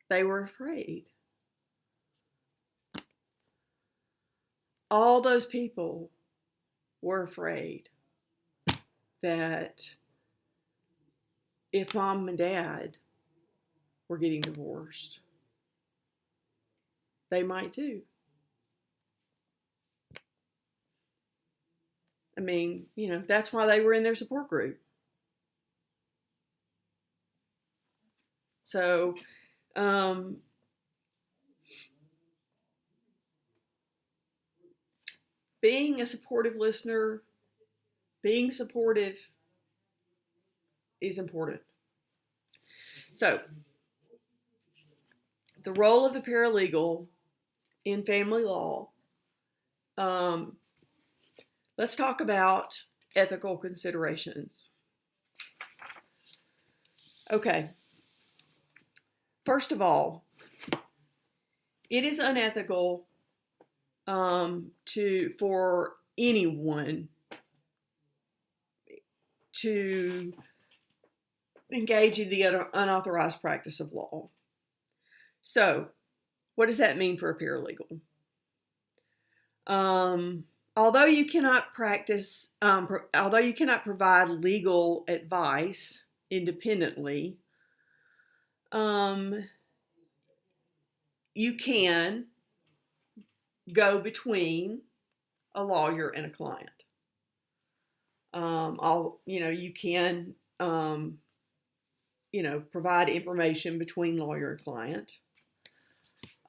they were afraid. All those people were afraid that if mom and dad were getting divorced, they might too. I mean, that's why they were in their support group. So, um, being a supportive listener, being supportive is important. So, the role of the paralegal in family law. Um, let's talk about ethical considerations. Okay. First of all, it is unethical for anyone to engage in the unauthorized practice of law. So, what does that mean for a paralegal? Although you cannot provide legal advice independently, you can go between a lawyer and a client. You can, provide information between lawyer and client.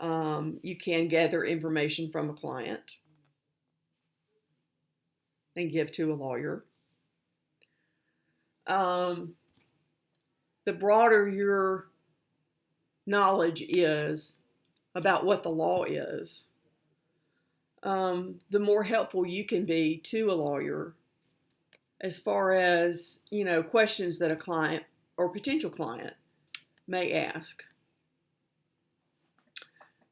You can gather information from a client and give to a lawyer. The broader your knowledge is about what the law is, the more helpful you can be to a lawyer as far as, questions that a client or potential client may ask.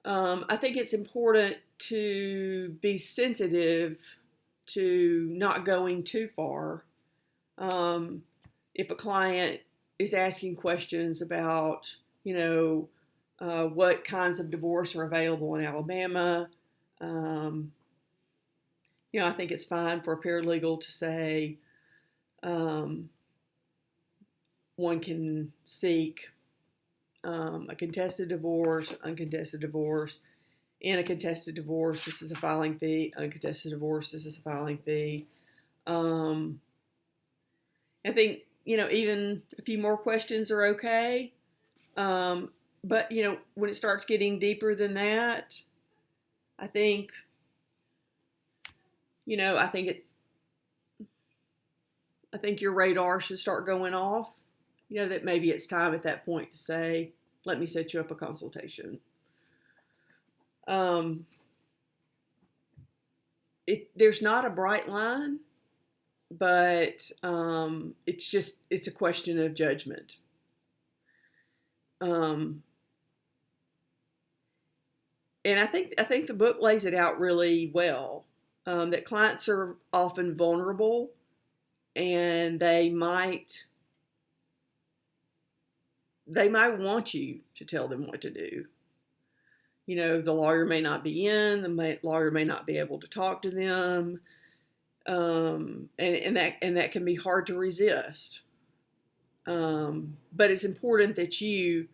I think it's important to be sensitive to not going too far. If a client is asking questions about, what kinds of divorce are available in Alabama, I think it's fine for a paralegal to say one can seek a contested divorce, uncontested divorce. In a contested divorce, this is a filing fee. Uncontested divorce, this is a filing fee. I think, even a few more questions are okay. But, when it starts getting deeper than that, I think, I think your radar should start going off. That maybe it's time at that point to say, let me set you up a consultation. There's not a bright line, but it's a question of judgment. And I think the book lays it out really well. That clients are often vulnerable, and they might want you to tell them what to do. The lawyer may not be in, the lawyer may not be able to talk to them, and that can be hard to resist. But it's important that you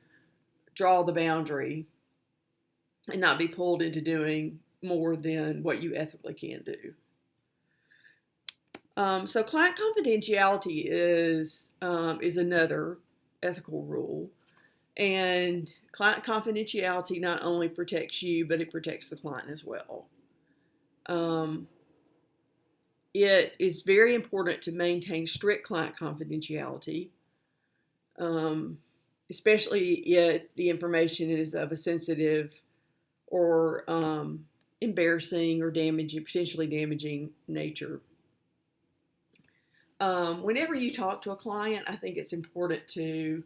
draw the boundary and not be pulled into doing more than what you ethically can do. So client confidentiality is another ethical rule. And client confidentiality not only protects you, but it protects the client as well. It is very important to maintain strict client confidentiality, especially if the information is of a sensitive or embarrassing or damaging, potentially damaging nature. Whenever you talk to a client, I think it's important to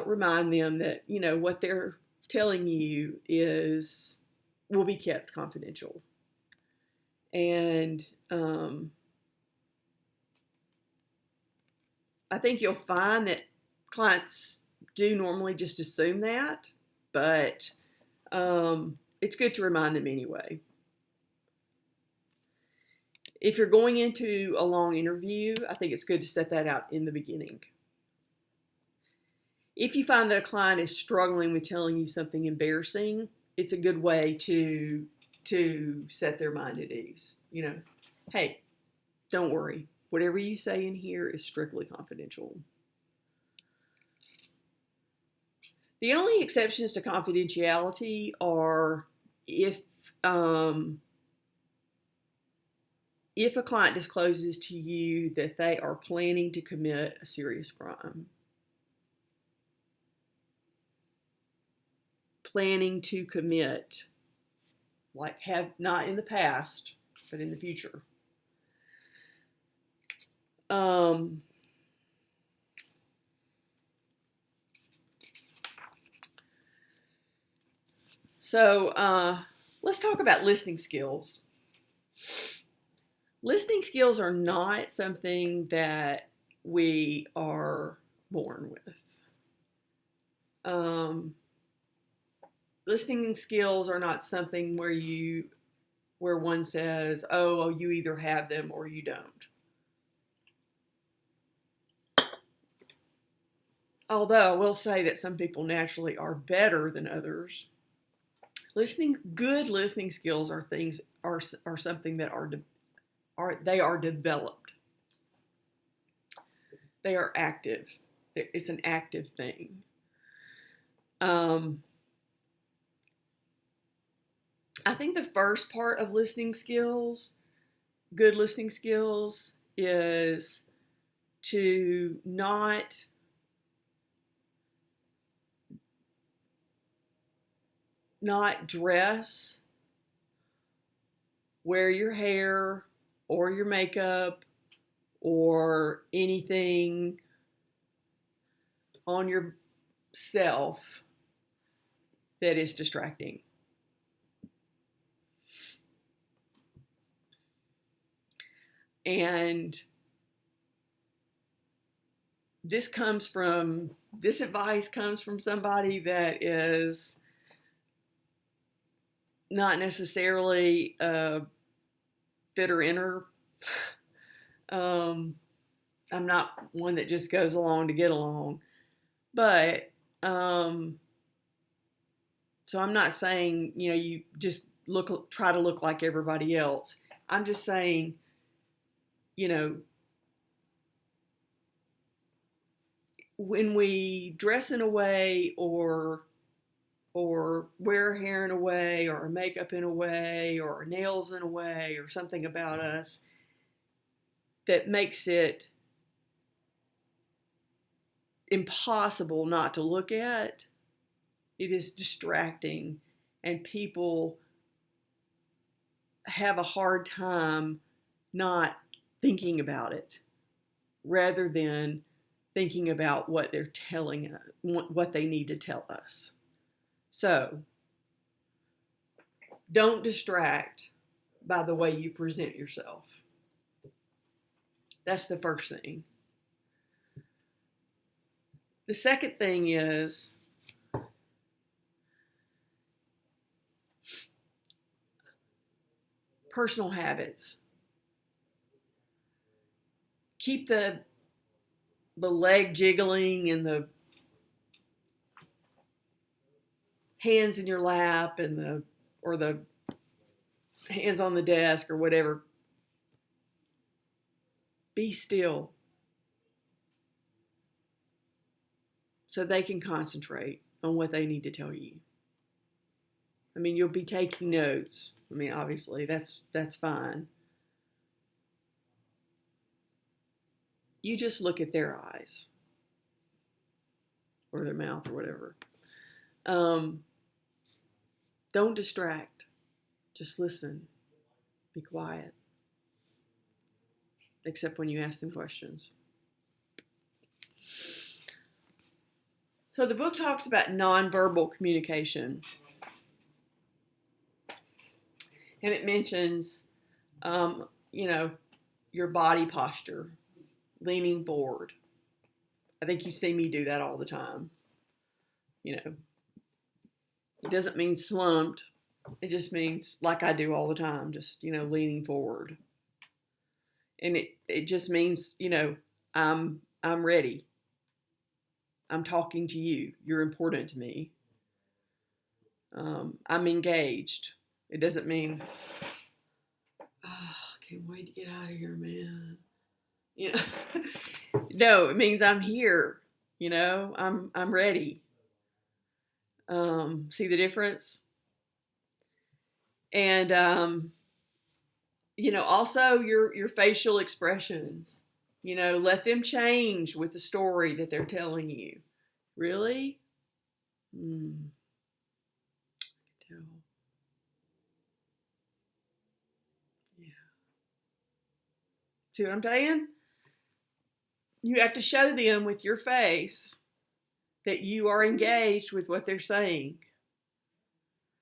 remind them that, you know, what they're telling you will be kept confidential. And I think you'll find that clients do normally just assume that, but it's good to remind them anyway. If you're going into a long interview, I think it's good to set that out in the beginning. If you find that a client is struggling with telling you something embarrassing, it's a good way to set their mind at ease. You know, hey, don't worry. Whatever you say in here is strictly confidential. The only exceptions to confidentiality are if a client discloses to you that they are planning to commit a serious crime. Planning to commit, like have not in the past, but in the future. So let's talk about listening skills. Listening skills are not something that we are born with. Listening skills are not something where one says, oh, you either have them or you don't. Although I will say that some people naturally are better than others. Good listening skills are something that are developed. They are active. It's an active thing. I think the first part of listening skills, good listening skills, is to not dress, wear your hair or your makeup or anything on yourself that is distracting. And this advice comes from somebody that is not necessarily a fitter inner. I'm not one that just goes along to get along. But, so I'm not saying, you know, you just try to look like everybody else. I'm just saying, you know, when we dress in a way or wear our hair in a way or our makeup in a way or our nails in a way or something about us that makes it impossible not to look at, it is distracting, and people have a hard time not thinking about it rather than thinking about what they're telling us, what they need to tell us. So, don't distract by the way you present yourself. That's the first thing. The second thing is personal habits. Keep the leg jiggling and the hands in your lap and the hands on the desk or whatever. Be still so they can concentrate on what they need to tell you. I mean, you'll be taking notes. I mean, obviously, that's fine. You just look at their eyes or their mouth or whatever. Don't distract. Just listen. Be quiet. Except when you ask them questions. So the book talks about nonverbal communication. And it mentions, your body posture, leaning forward. I think you see me do that all the time. It doesn't mean slumped. It just means like I do all the time, just, leaning forward. And it just means, I'm ready. I'm talking to you. You're important to me. I'm engaged. It doesn't mean, I can't wait to get out of here, man. No, it means I'm here. I'm ready. See the difference? And also your facial expressions. Let them change with the story that they're telling you. Really? Tell. Yeah. See what I'm saying? You have to show them with your face that you are engaged with what they're saying.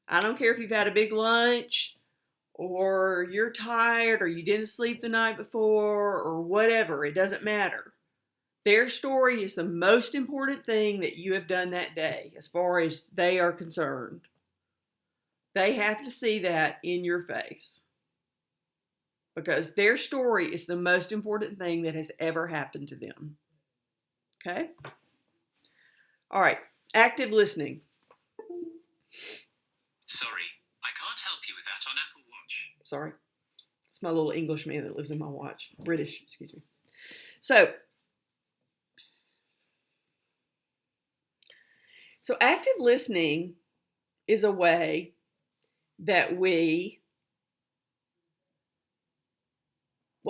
I don't care if you've had a big lunch or you're tired or you didn't sleep the night before or whatever. It doesn't matter. Their story is the most important thing that you have done that day as far as they are concerned. They have to see that in your face because their story is the most important thing that has ever happened to them. Okay? All right. Active listening. Sorry, I can't help you with that on Apple Watch. Sorry. It's my little English man that lives in my watch. British, excuse me. So active listening is a way that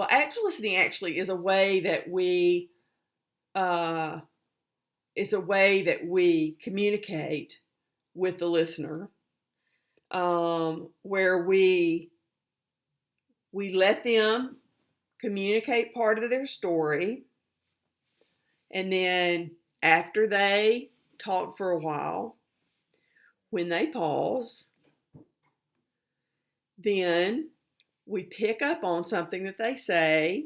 active listening actually is a way that we communicate with the listener, where we let them communicate part of their story, and then after they talk for a while, when they pause, then we pick up on something that they say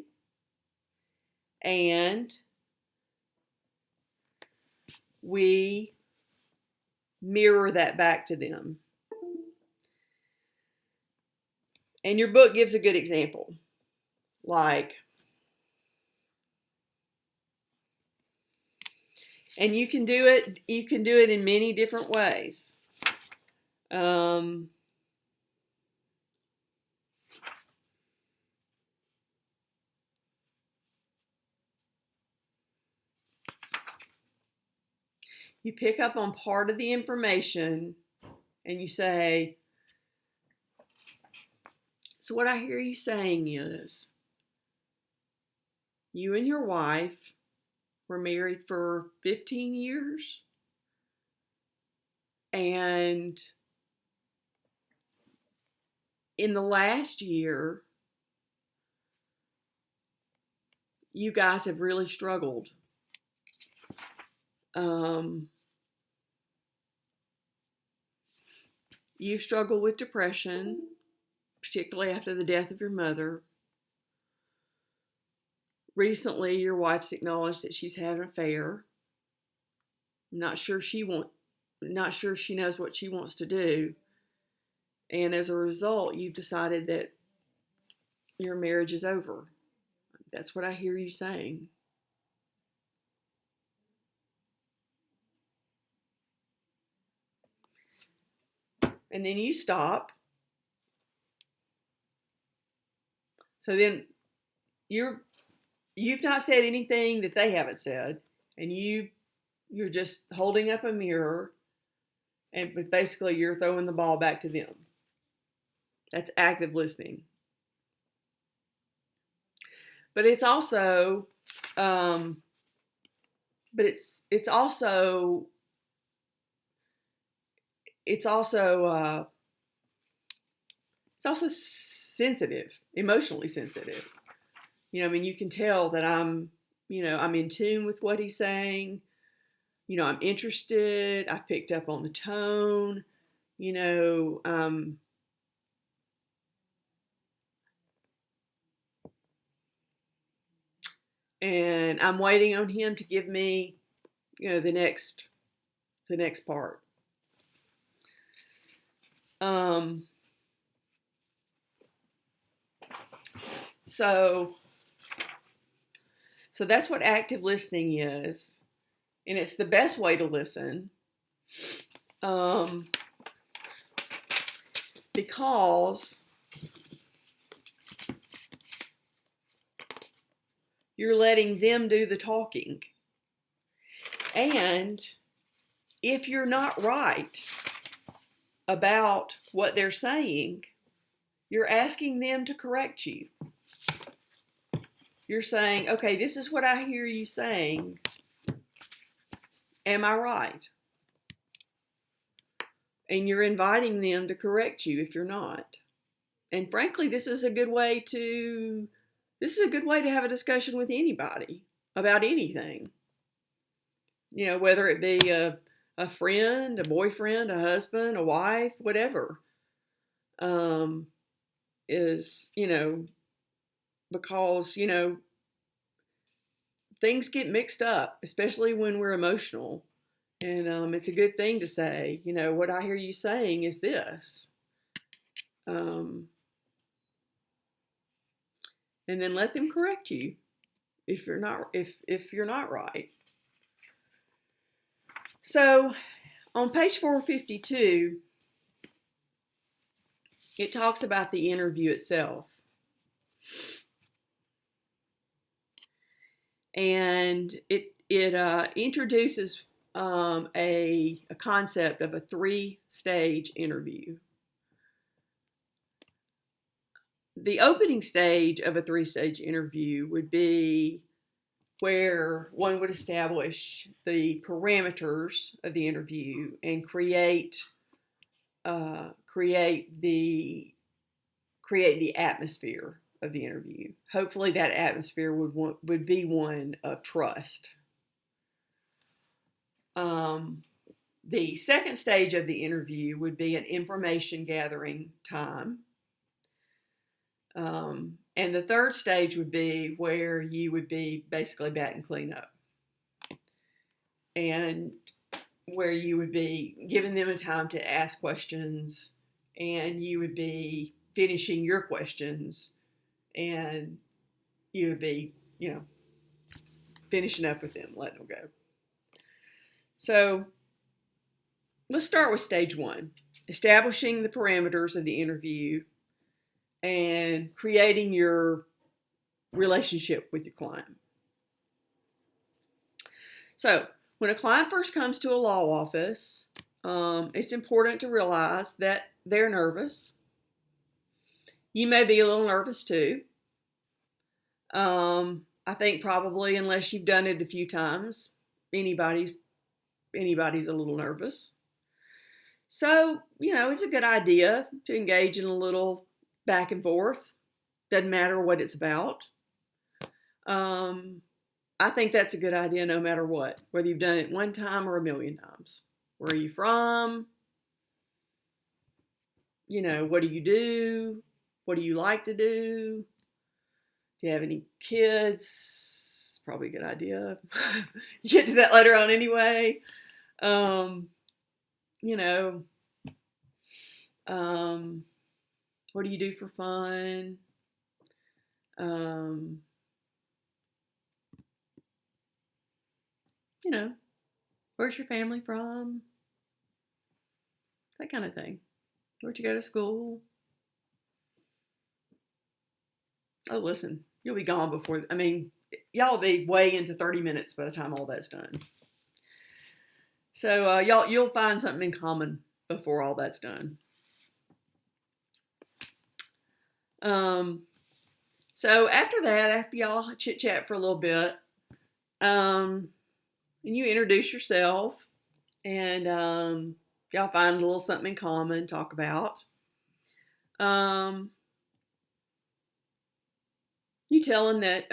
and we mirror that back to them. And your book gives a good example. And you can do it in many different ways. You pick up on part of the information and you say, so what I hear you saying is, you and your wife were married for 15 years, and in the last year, you guys have really struggled. You've struggled with depression, particularly after the death of your mother. Recently, your wife's acknowledged that she's had an affair. Not sure she knows what she wants to do. And as a result, you've decided that your marriage is over. That's what I hear you saying. And then you stop. So then you've not said anything that they haven't said, and you're just holding up a mirror, but basically you're throwing the ball back to them. That's active listening. But it's also, It's also sensitive, emotionally sensitive. I mean, you can tell that I'm in tune with what he's saying. I'm interested. I've picked up on the tone. You know, and I'm waiting on him to give me, the next part. Um, so that's what active listening is, and it's the best way to listen, because you're letting them do the talking. And if you're not right about what they're saying, you're asking them to correct you. You're saying, okay, this is what I hear you saying. Am I right? And you're inviting them to correct you if you're not. And frankly, this is a good way to have a discussion with anybody about anything. Whether it be a friend, a boyfriend, a husband, a wife, whatever. Is, because, things get mixed up, especially when we're emotional. And it's a good thing to say, what I hear you saying is this. And then let them correct you if you're not right. So on page 452, it talks about the interview itself. And it introduces a concept of a 3-stage interview. The opening stage of a 3-stage interview would be where one would establish the parameters of the interview and create the atmosphere of the interview. Hopefully that atmosphere would be one of trust. The second stage of the interview would be an information gathering time. And the third stage would be where you would be basically batting cleanup. And where you would be giving them a time to ask questions, and you would be finishing your questions, and you would be, finishing up with them, letting them go. So let's start with stage 1, establishing the parameters of the interview and creating your relationship with your client. So when a client first comes to a law office, it's important to realize that they're nervous. You may be a little nervous too. I think probably, unless you've done it a few times, anybody's a little nervous. So, it's a good idea to engage in a little back and forth. Doesn't matter what it's about. I think that's a good idea no matter what, whether you've done it one time or a million times. Where are you from? What do you do? What do you like to do? Do you have any kids? It's probably a good idea. You get to that later on anyway. What do you do for fun? Where's your family from? That kind of thing. Where'd you go to school? Oh, listen, you'll be gone before, y'all will be way into 30 minutes by the time all that's done. So you'll find something in common before all that's done. So after y'all chit chat for a little bit, and you introduce yourself, and y'all find a little something in common to talk about. Um, you tell them that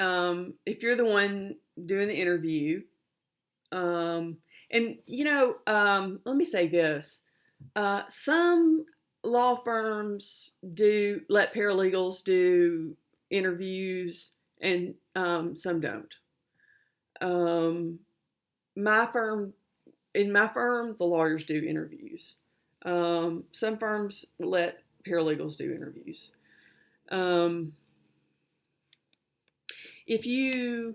if you're the one doing the interview, and let me say this: some law firms do let paralegals do interviews, and some don't. Um, my firm, in my firm, the lawyers do interviews. Some firms let paralegals do interviews. Um, if you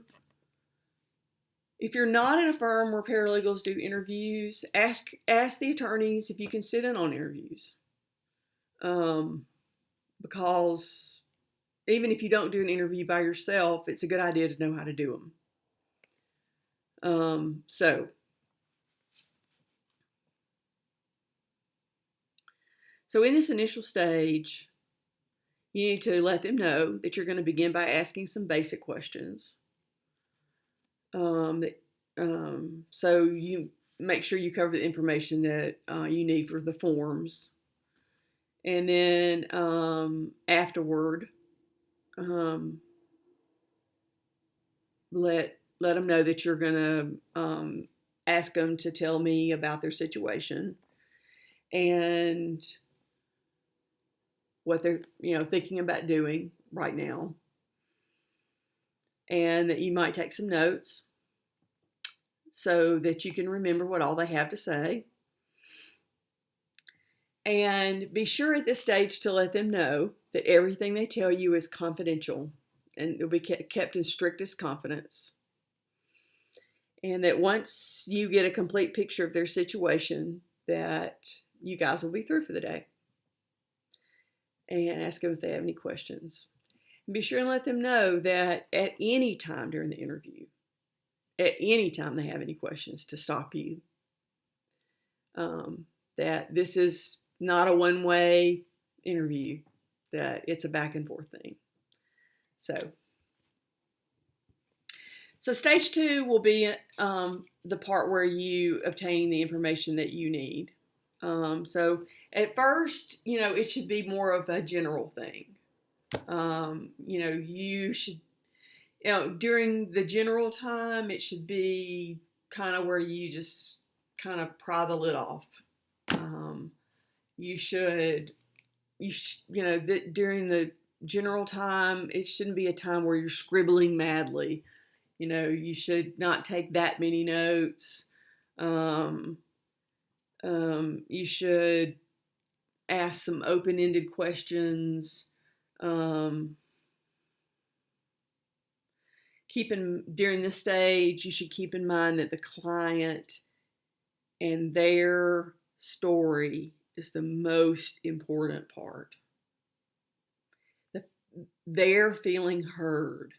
if you're not in a firm where paralegals do interviews, ask the attorneys if you can sit in on interviews. Because even if you don't do an interview by yourself, it's a good idea to know how to do them. So in this initial stage, you need to let them know that you're going to begin by asking some basic questions. So you make sure you cover the information that you need for the forms. And then afterward, let them know that you're going to ask them to tell me about their situation and what they're thinking about doing right now, and that you might take some notes so that you can remember what all they have to say. And be sure at this stage to let them know that everything they tell you is confidential and it'll be kept in strictest confidence. And that once you get a complete picture of their situation, that you guys will be through for the day. And ask them if they have any questions. And be sure and let them know that at any time during the interview, at any time they have any questions, to stop you. That this is not a one-way interview, that it's a back and forth thing. So stage 2 will be the part where you obtain the information that you need. So at first, it should be more of a general thing. You should, during the general time, it should be kind of where you just kind of pry the lid off. During the general time, it shouldn't be a time where you're scribbling madly. You should not take that many notes. You should ask some open-ended questions. During this stage, you should keep in mind that the client and their story is the most important part. Their feeling heard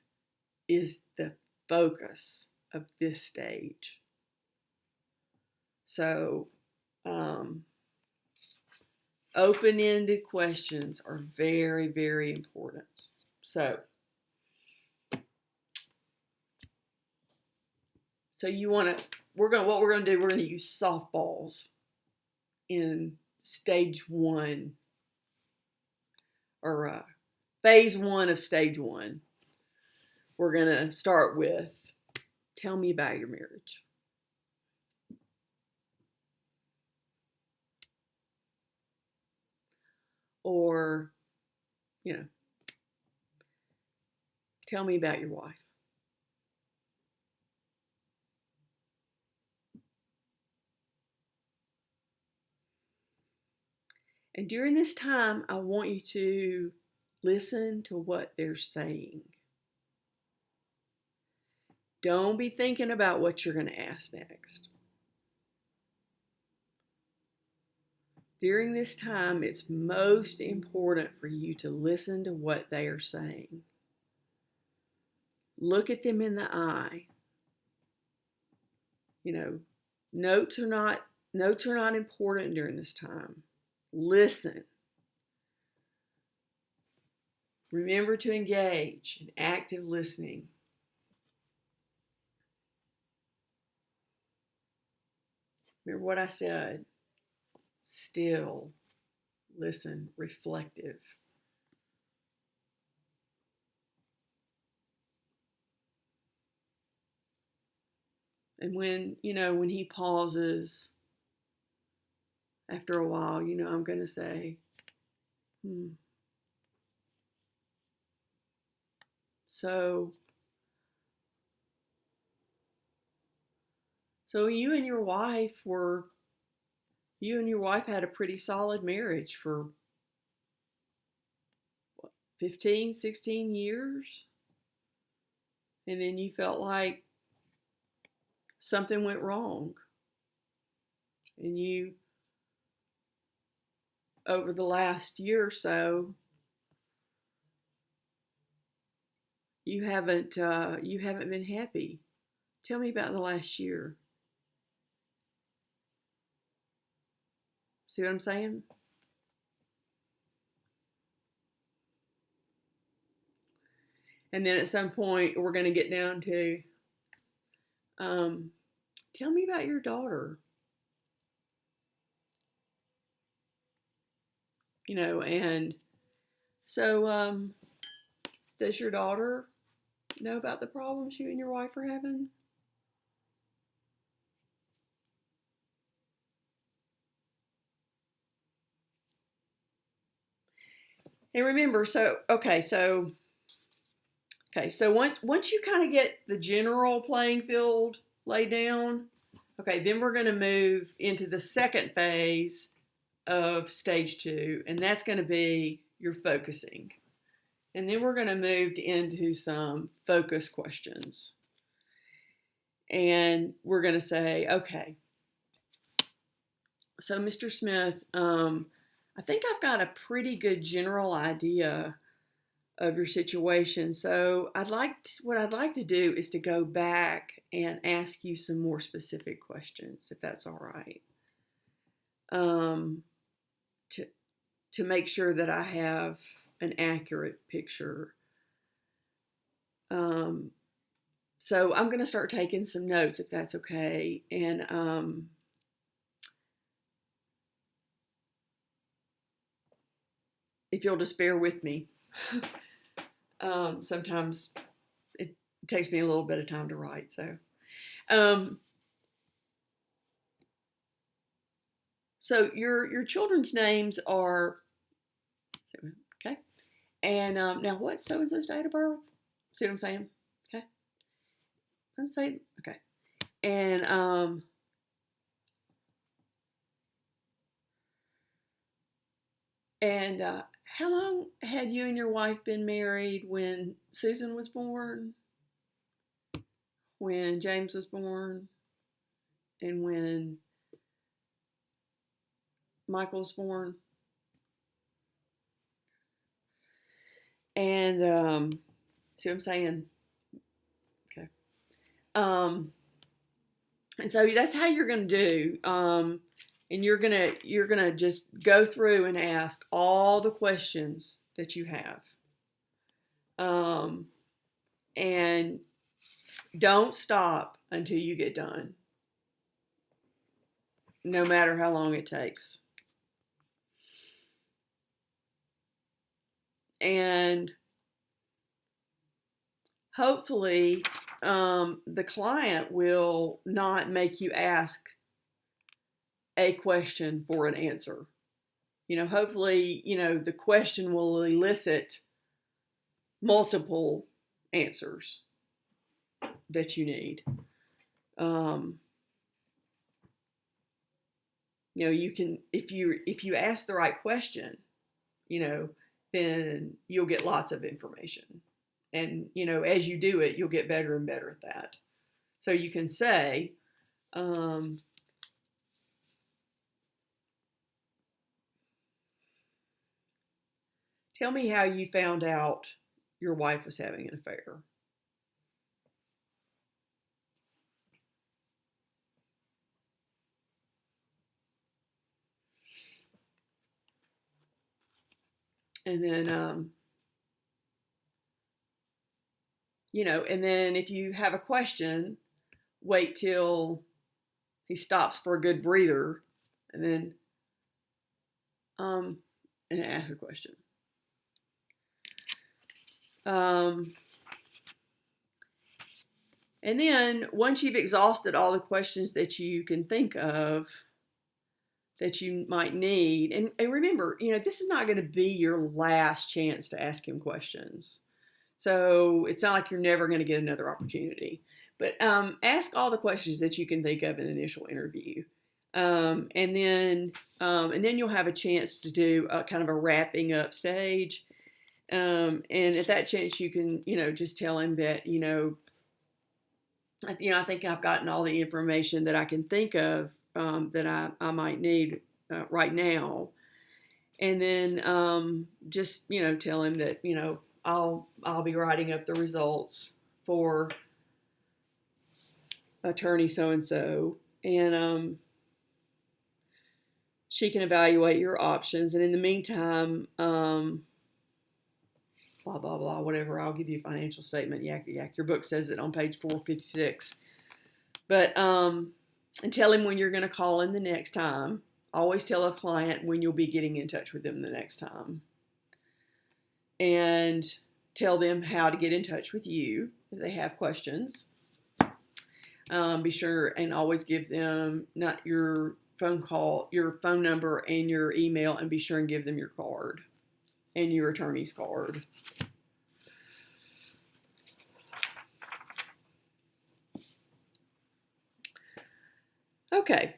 is the focus of this stage. So, open-ended questions are very, very important. So we're going to use softballs in stage 1, or phase 1 of stage 1. We're going to start with, tell me about your marriage. Or, tell me about your wife. And during this time, I want you to listen to what they're saying. Don't be thinking about what you're going to ask next. During this time, it's most important for you to listen to what they are saying. Look at them in the eye. Notes are not important during this time. Listen. Remember to engage in active listening. Remember what I said. Still, listen, reflective. And when he pauses after a while, I'm going to say, hmm. So, so you and your wife had a pretty solid marriage for what, 15, 16 years? And then you felt like something went wrong. And over the last year or so, you haven't been happy. Tell me about the last year. See what I'm saying? And then at some point, we're going to get down to, um, tell me about your daughter. And so, does your daughter know about the problems you and your wife are having? And remember, once you kind of get the general playing field laid down, okay, then we're going to move into the second phase of stage 2, and that's going to be your focusing. And then we're going to move into some focus questions. And we're going to say, okay, so Mr. Smith, I think I've got a pretty good general idea of your situation. So what I'd like to do is to go back and ask you some more specific questions, if that's all right. To make sure that I have an accurate picture. So I'm going to start taking some notes, if that's okay. And if you'll just bear with me. Sometimes it takes me a little bit of time to write. So your children's names are, okay. And now what's so-and-so's date of birth? See what I'm saying? Okay. I'm saying, okay. And how long had you and your wife been married when Susan was born, when James was born, and when Michael was born? And see what I'm saying? Okay. And so that's how you're going to do. And you're gonna just go through and ask all the questions that you have. And don't stop until you get done, no matter how long it takes. And hopefully, the client will not make you ask a question for an answer. Hopefully, the question will elicit multiple answers that you need. You can, if you ask the right question, then you'll get lots of information. And, as you do it, you'll get better and better at that. So you can say, tell me how you found out your wife was having an affair. And then, and then if you have a question, wait till he stops for a good breather, and then and ask a question. And then once you've exhausted all the questions that you can think of that you might need, and remember, this is not going to be your last chance to ask him questions. So it's not like you're never going to get another opportunity. But ask all the questions that you can think of in the initial interview. And then you'll have a chance to do a kind of a wrapping up stage. And at that chance, you can, just tell him that, I think I've gotten all the information that I can think of that I might need right now. And then just, tell him that, I'll be writing up the results for attorney so-and-so. And she can evaluate your options. And in the meantime, blah, blah, blah, whatever. I'll give you a financial statement. Yak, yak. Your book says it on page 456. But, and tell him when you're going to call in the next time. Always tell a client when you'll be getting in touch with them the next time. And tell them how to get in touch with you if they have questions. Be sure and always give them not your phone number and your email, and be sure and give them your card and your attorney's card. Okay,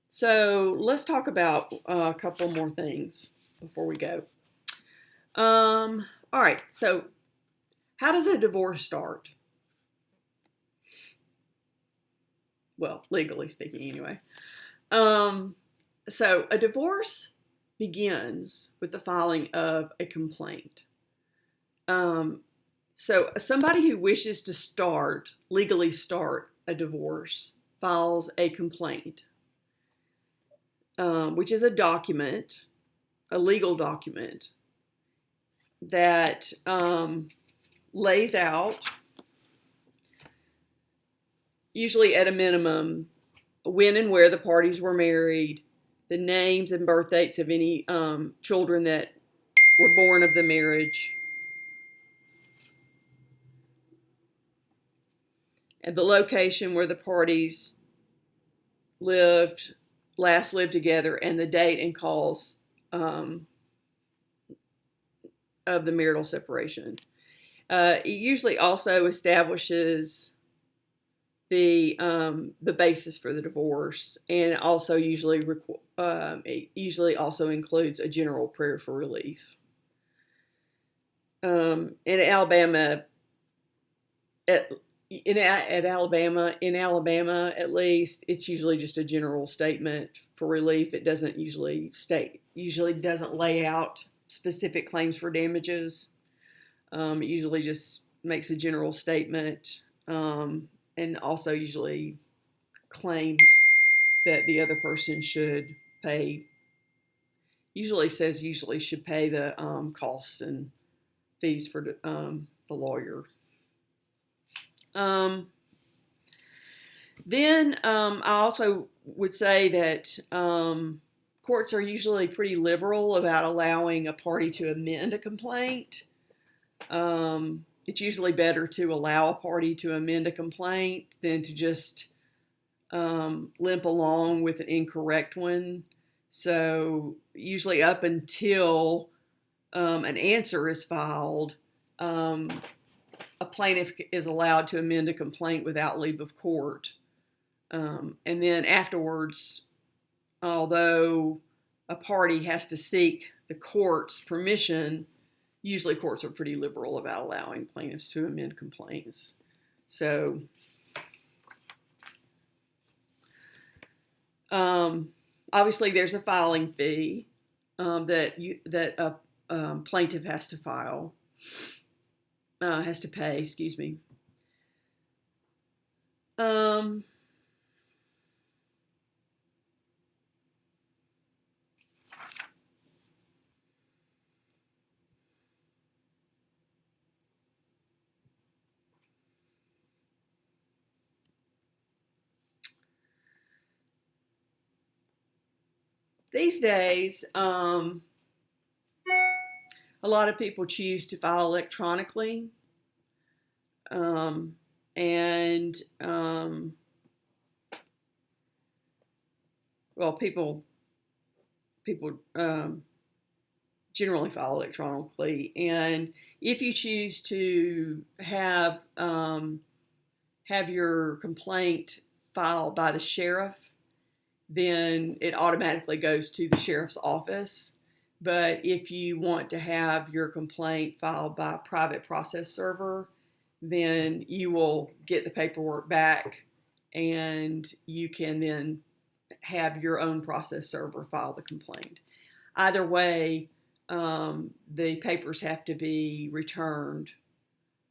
so let's talk about a couple more things before we go. All right, so how does a divorce start? Well, legally speaking, anyway. So a divorce begins with the filing of a complaint. So somebody who wishes to legally start a divorce files a complaint, which is a document, a legal document that lays out, usually at a minimum, when and where the parties were married, the names and birth dates of any children that were born of the marriage, and the location where the parties last lived together, and the date and cause of the marital separation. It usually also establishes the basis for the divorce, and also it usually also includes a general prayer for relief. In Alabama, in Alabama, at least, it's usually just a general statement for relief. It doesn't usually doesn't lay out specific claims for damages. It usually just makes a general statement, and also usually claims that the other person should pay. Usually should pay the costs and fees for the lawyer. Then I also would say that courts are usually pretty liberal about allowing a party to amend a complaint. It's usually better to allow a party to amend a complaint than to just limp along with an incorrect one. So usually up until an answer is filed, a plaintiff is allowed to amend a complaint without leave of court. And then afterwards, although a party has to seek the court's permission, usually courts are pretty liberal about allowing plaintiffs to amend complaints. So, obviously there's a filing fee that a plaintiff has to pay, excuse me. These days, a lot of people choose to file electronically. and well, people generally file electronically, and if you choose to have your complaint filed by the sheriff, then it automatically goes to the sheriff's office. But if you want to have your complaint filed by a private process server, then you will get the paperwork back and you can then have your own process server file the complaint. Either way, the papers have to be returned.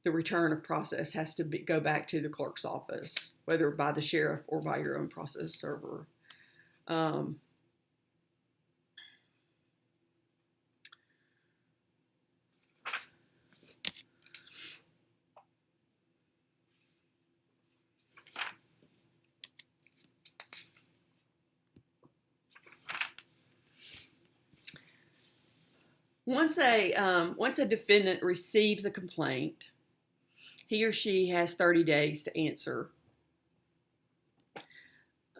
The return of process has to go back to the clerk's office, whether by the sheriff or by your own process server. Once a defendant receives a complaint, he or she has 30 days to answer.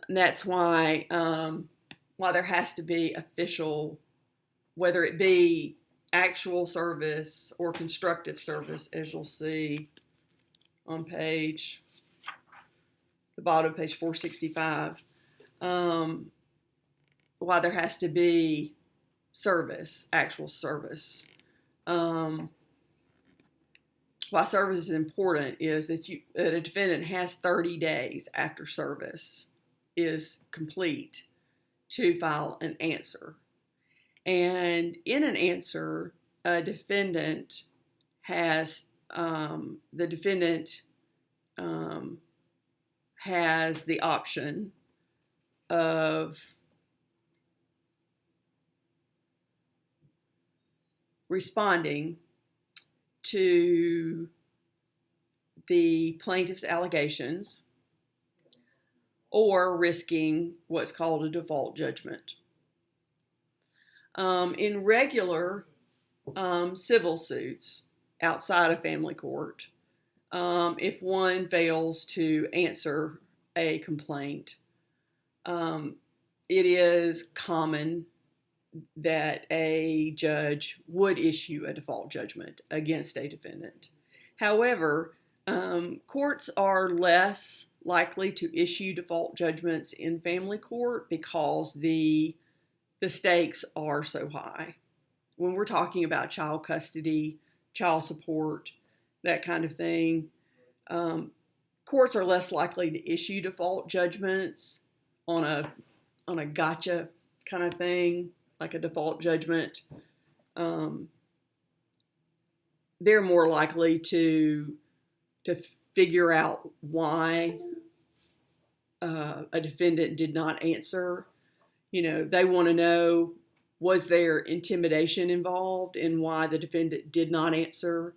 And that's why there has to be official, whether it be actual service or constructive service, as you'll see on the bottom of page 465, why there has to be service, actual service. Why service is important is that a defendant has 30 days after service is complete to file an answer. And in an answer, a defendant has has the option of responding to the plaintiff's allegations or risking what's called a default judgment. In regular civil suits outside of family court, if one fails to answer a complaint, it is common that a judge would issue a default judgment against a defendant. However, courts are less likely to issue default judgments in family court because the stakes are so high. When we're talking about child custody, child support, that kind of thing, courts are less likely to issue default judgments on a gotcha kind of thing, like a default judgment. They're more likely to figure out why a defendant did not answer. They want to know, was there intimidation involved in why the defendant did not answer?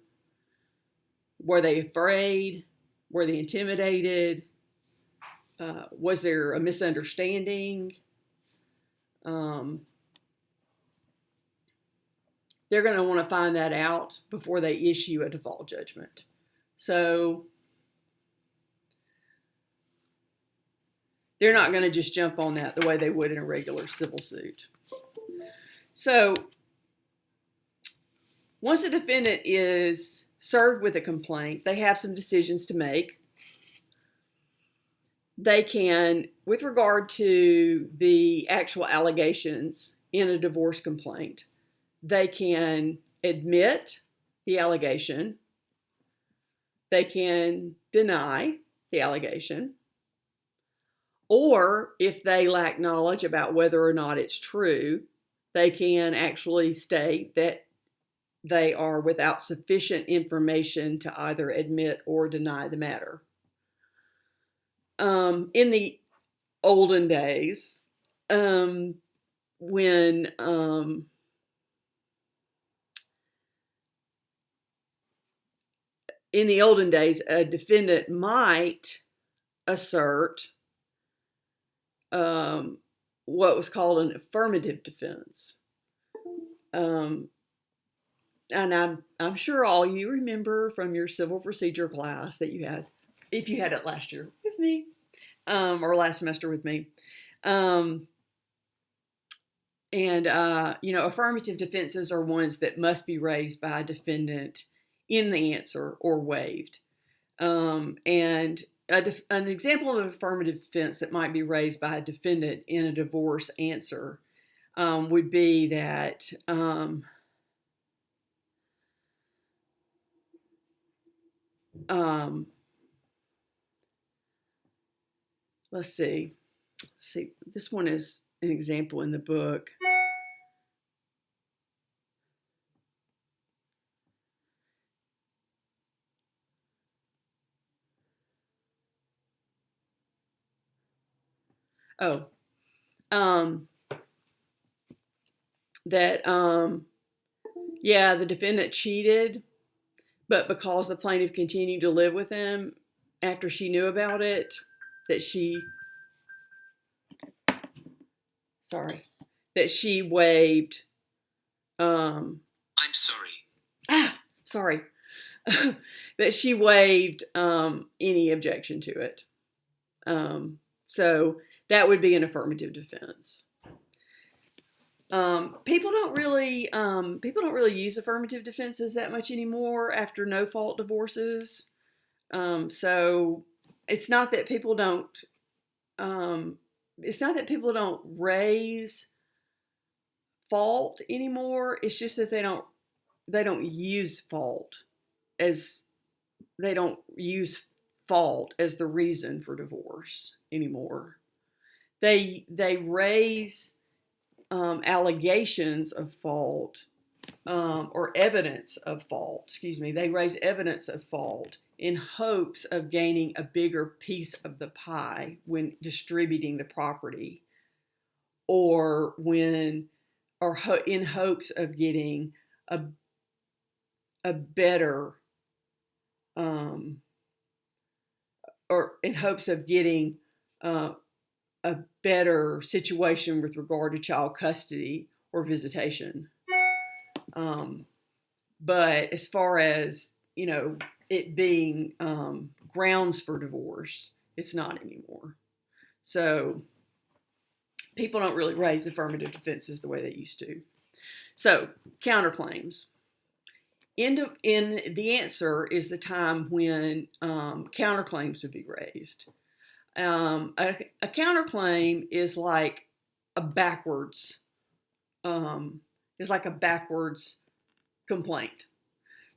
Were they afraid? Were they intimidated? Was there a misunderstanding? They're going to want to find that out before they issue a default judgment. So they're not going to just jump on that the way they would in a regular civil suit. So once a defendant is served with a complaint, they have some decisions to make. They can, with regard to the actual allegations in a divorce complaint, they can admit the allegation. They can deny the allegation. Or if they lack knowledge about whether or not it's true, they can actually state that they are without sufficient information to either admit or deny the matter. In the olden days, when in the olden days, a defendant might assert what was called an affirmative defense. And I'm sure all you remember from your civil procedure class that you had if you had it last year with me, or last semester with me. Um, affirmative defenses are ones that must be raised by a defendant in the answer or waived. And an example of an affirmative defense that might be raised by a defendant in a divorce answer would be that let's see. This one is an example in the book. Oh, that the defendant cheated, but because the plaintiff continued to live with him after she knew about it, that she waived. I'm sorry. That she waived any objection to it. So that would be an affirmative defense. People don't really use affirmative defenses that much anymore after no fault divorces. So it's not that people don't raise fault anymore. It's just that they don't use fault as the reason for divorce anymore. They raise allegations of fault or evidence of fault. They raise evidence of fault in hopes of gaining a bigger piece of the pie when distributing the property, or in hopes of getting a better or in hopes of getting a better situation with regard to child custody or visitation. But as far as, it being grounds for divorce, it's not anymore. So people don't really raise affirmative defenses the way they used to. So counterclaims. In the answer is the time when counterclaims would be raised. A counterclaim is like a backwards complaint.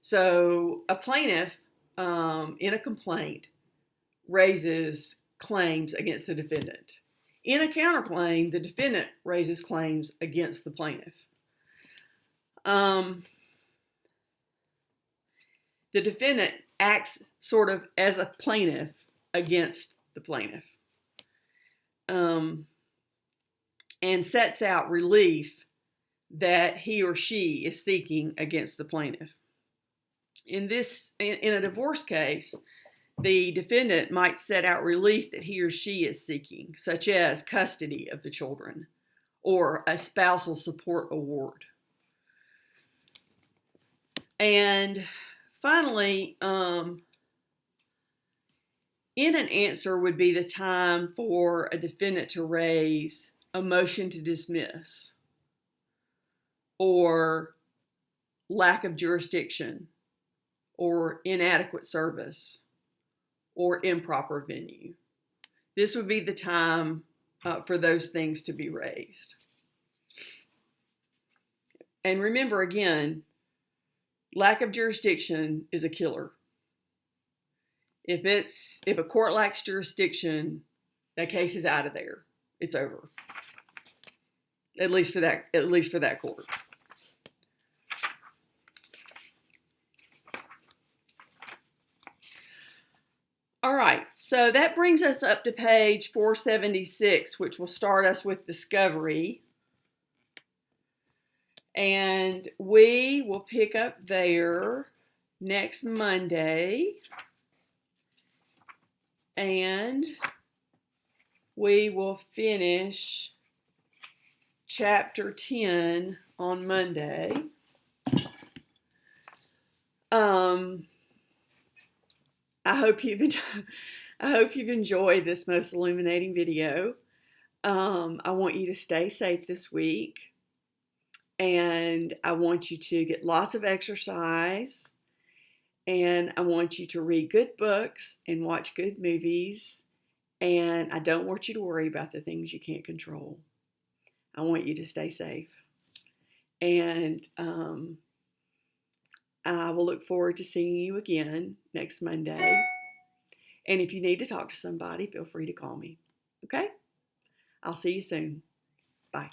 So a plaintiff in a complaint raises claims against the defendant. In a counterclaim, the defendant raises claims against the plaintiff. The defendant acts sort of as a plaintiff against the plaintiff, and sets out relief that he or she is seeking against the plaintiff. In a divorce case, the defendant might set out relief that he or she is seeking, such as custody of the children or a spousal support award. And finally, in an answer would be the time for a defendant to raise a motion to dismiss, or lack of jurisdiction, or inadequate service, or improper venue. This would be the time for those things to be raised. And remember, again, lack of jurisdiction is a killer. If a court lacks jurisdiction, that case is out of there. It's over. At least for that court. All right, so that brings us up to page 476, which will start us with discovery. And we will pick up there next Monday. And we will finish chapter 10 on Monday. I hope you've I hope you've enjoyed this most illuminating video. I want you to stay safe this week, and I want you to get lots of exercise, and I want you to read good books and watch good movies, and I don't want you to worry about the things you can't control. I want you to stay safe. And I will look forward to seeing you again next Monday. And if you need to talk to somebody, feel free to call me. Okay? I'll see you soon. Bye.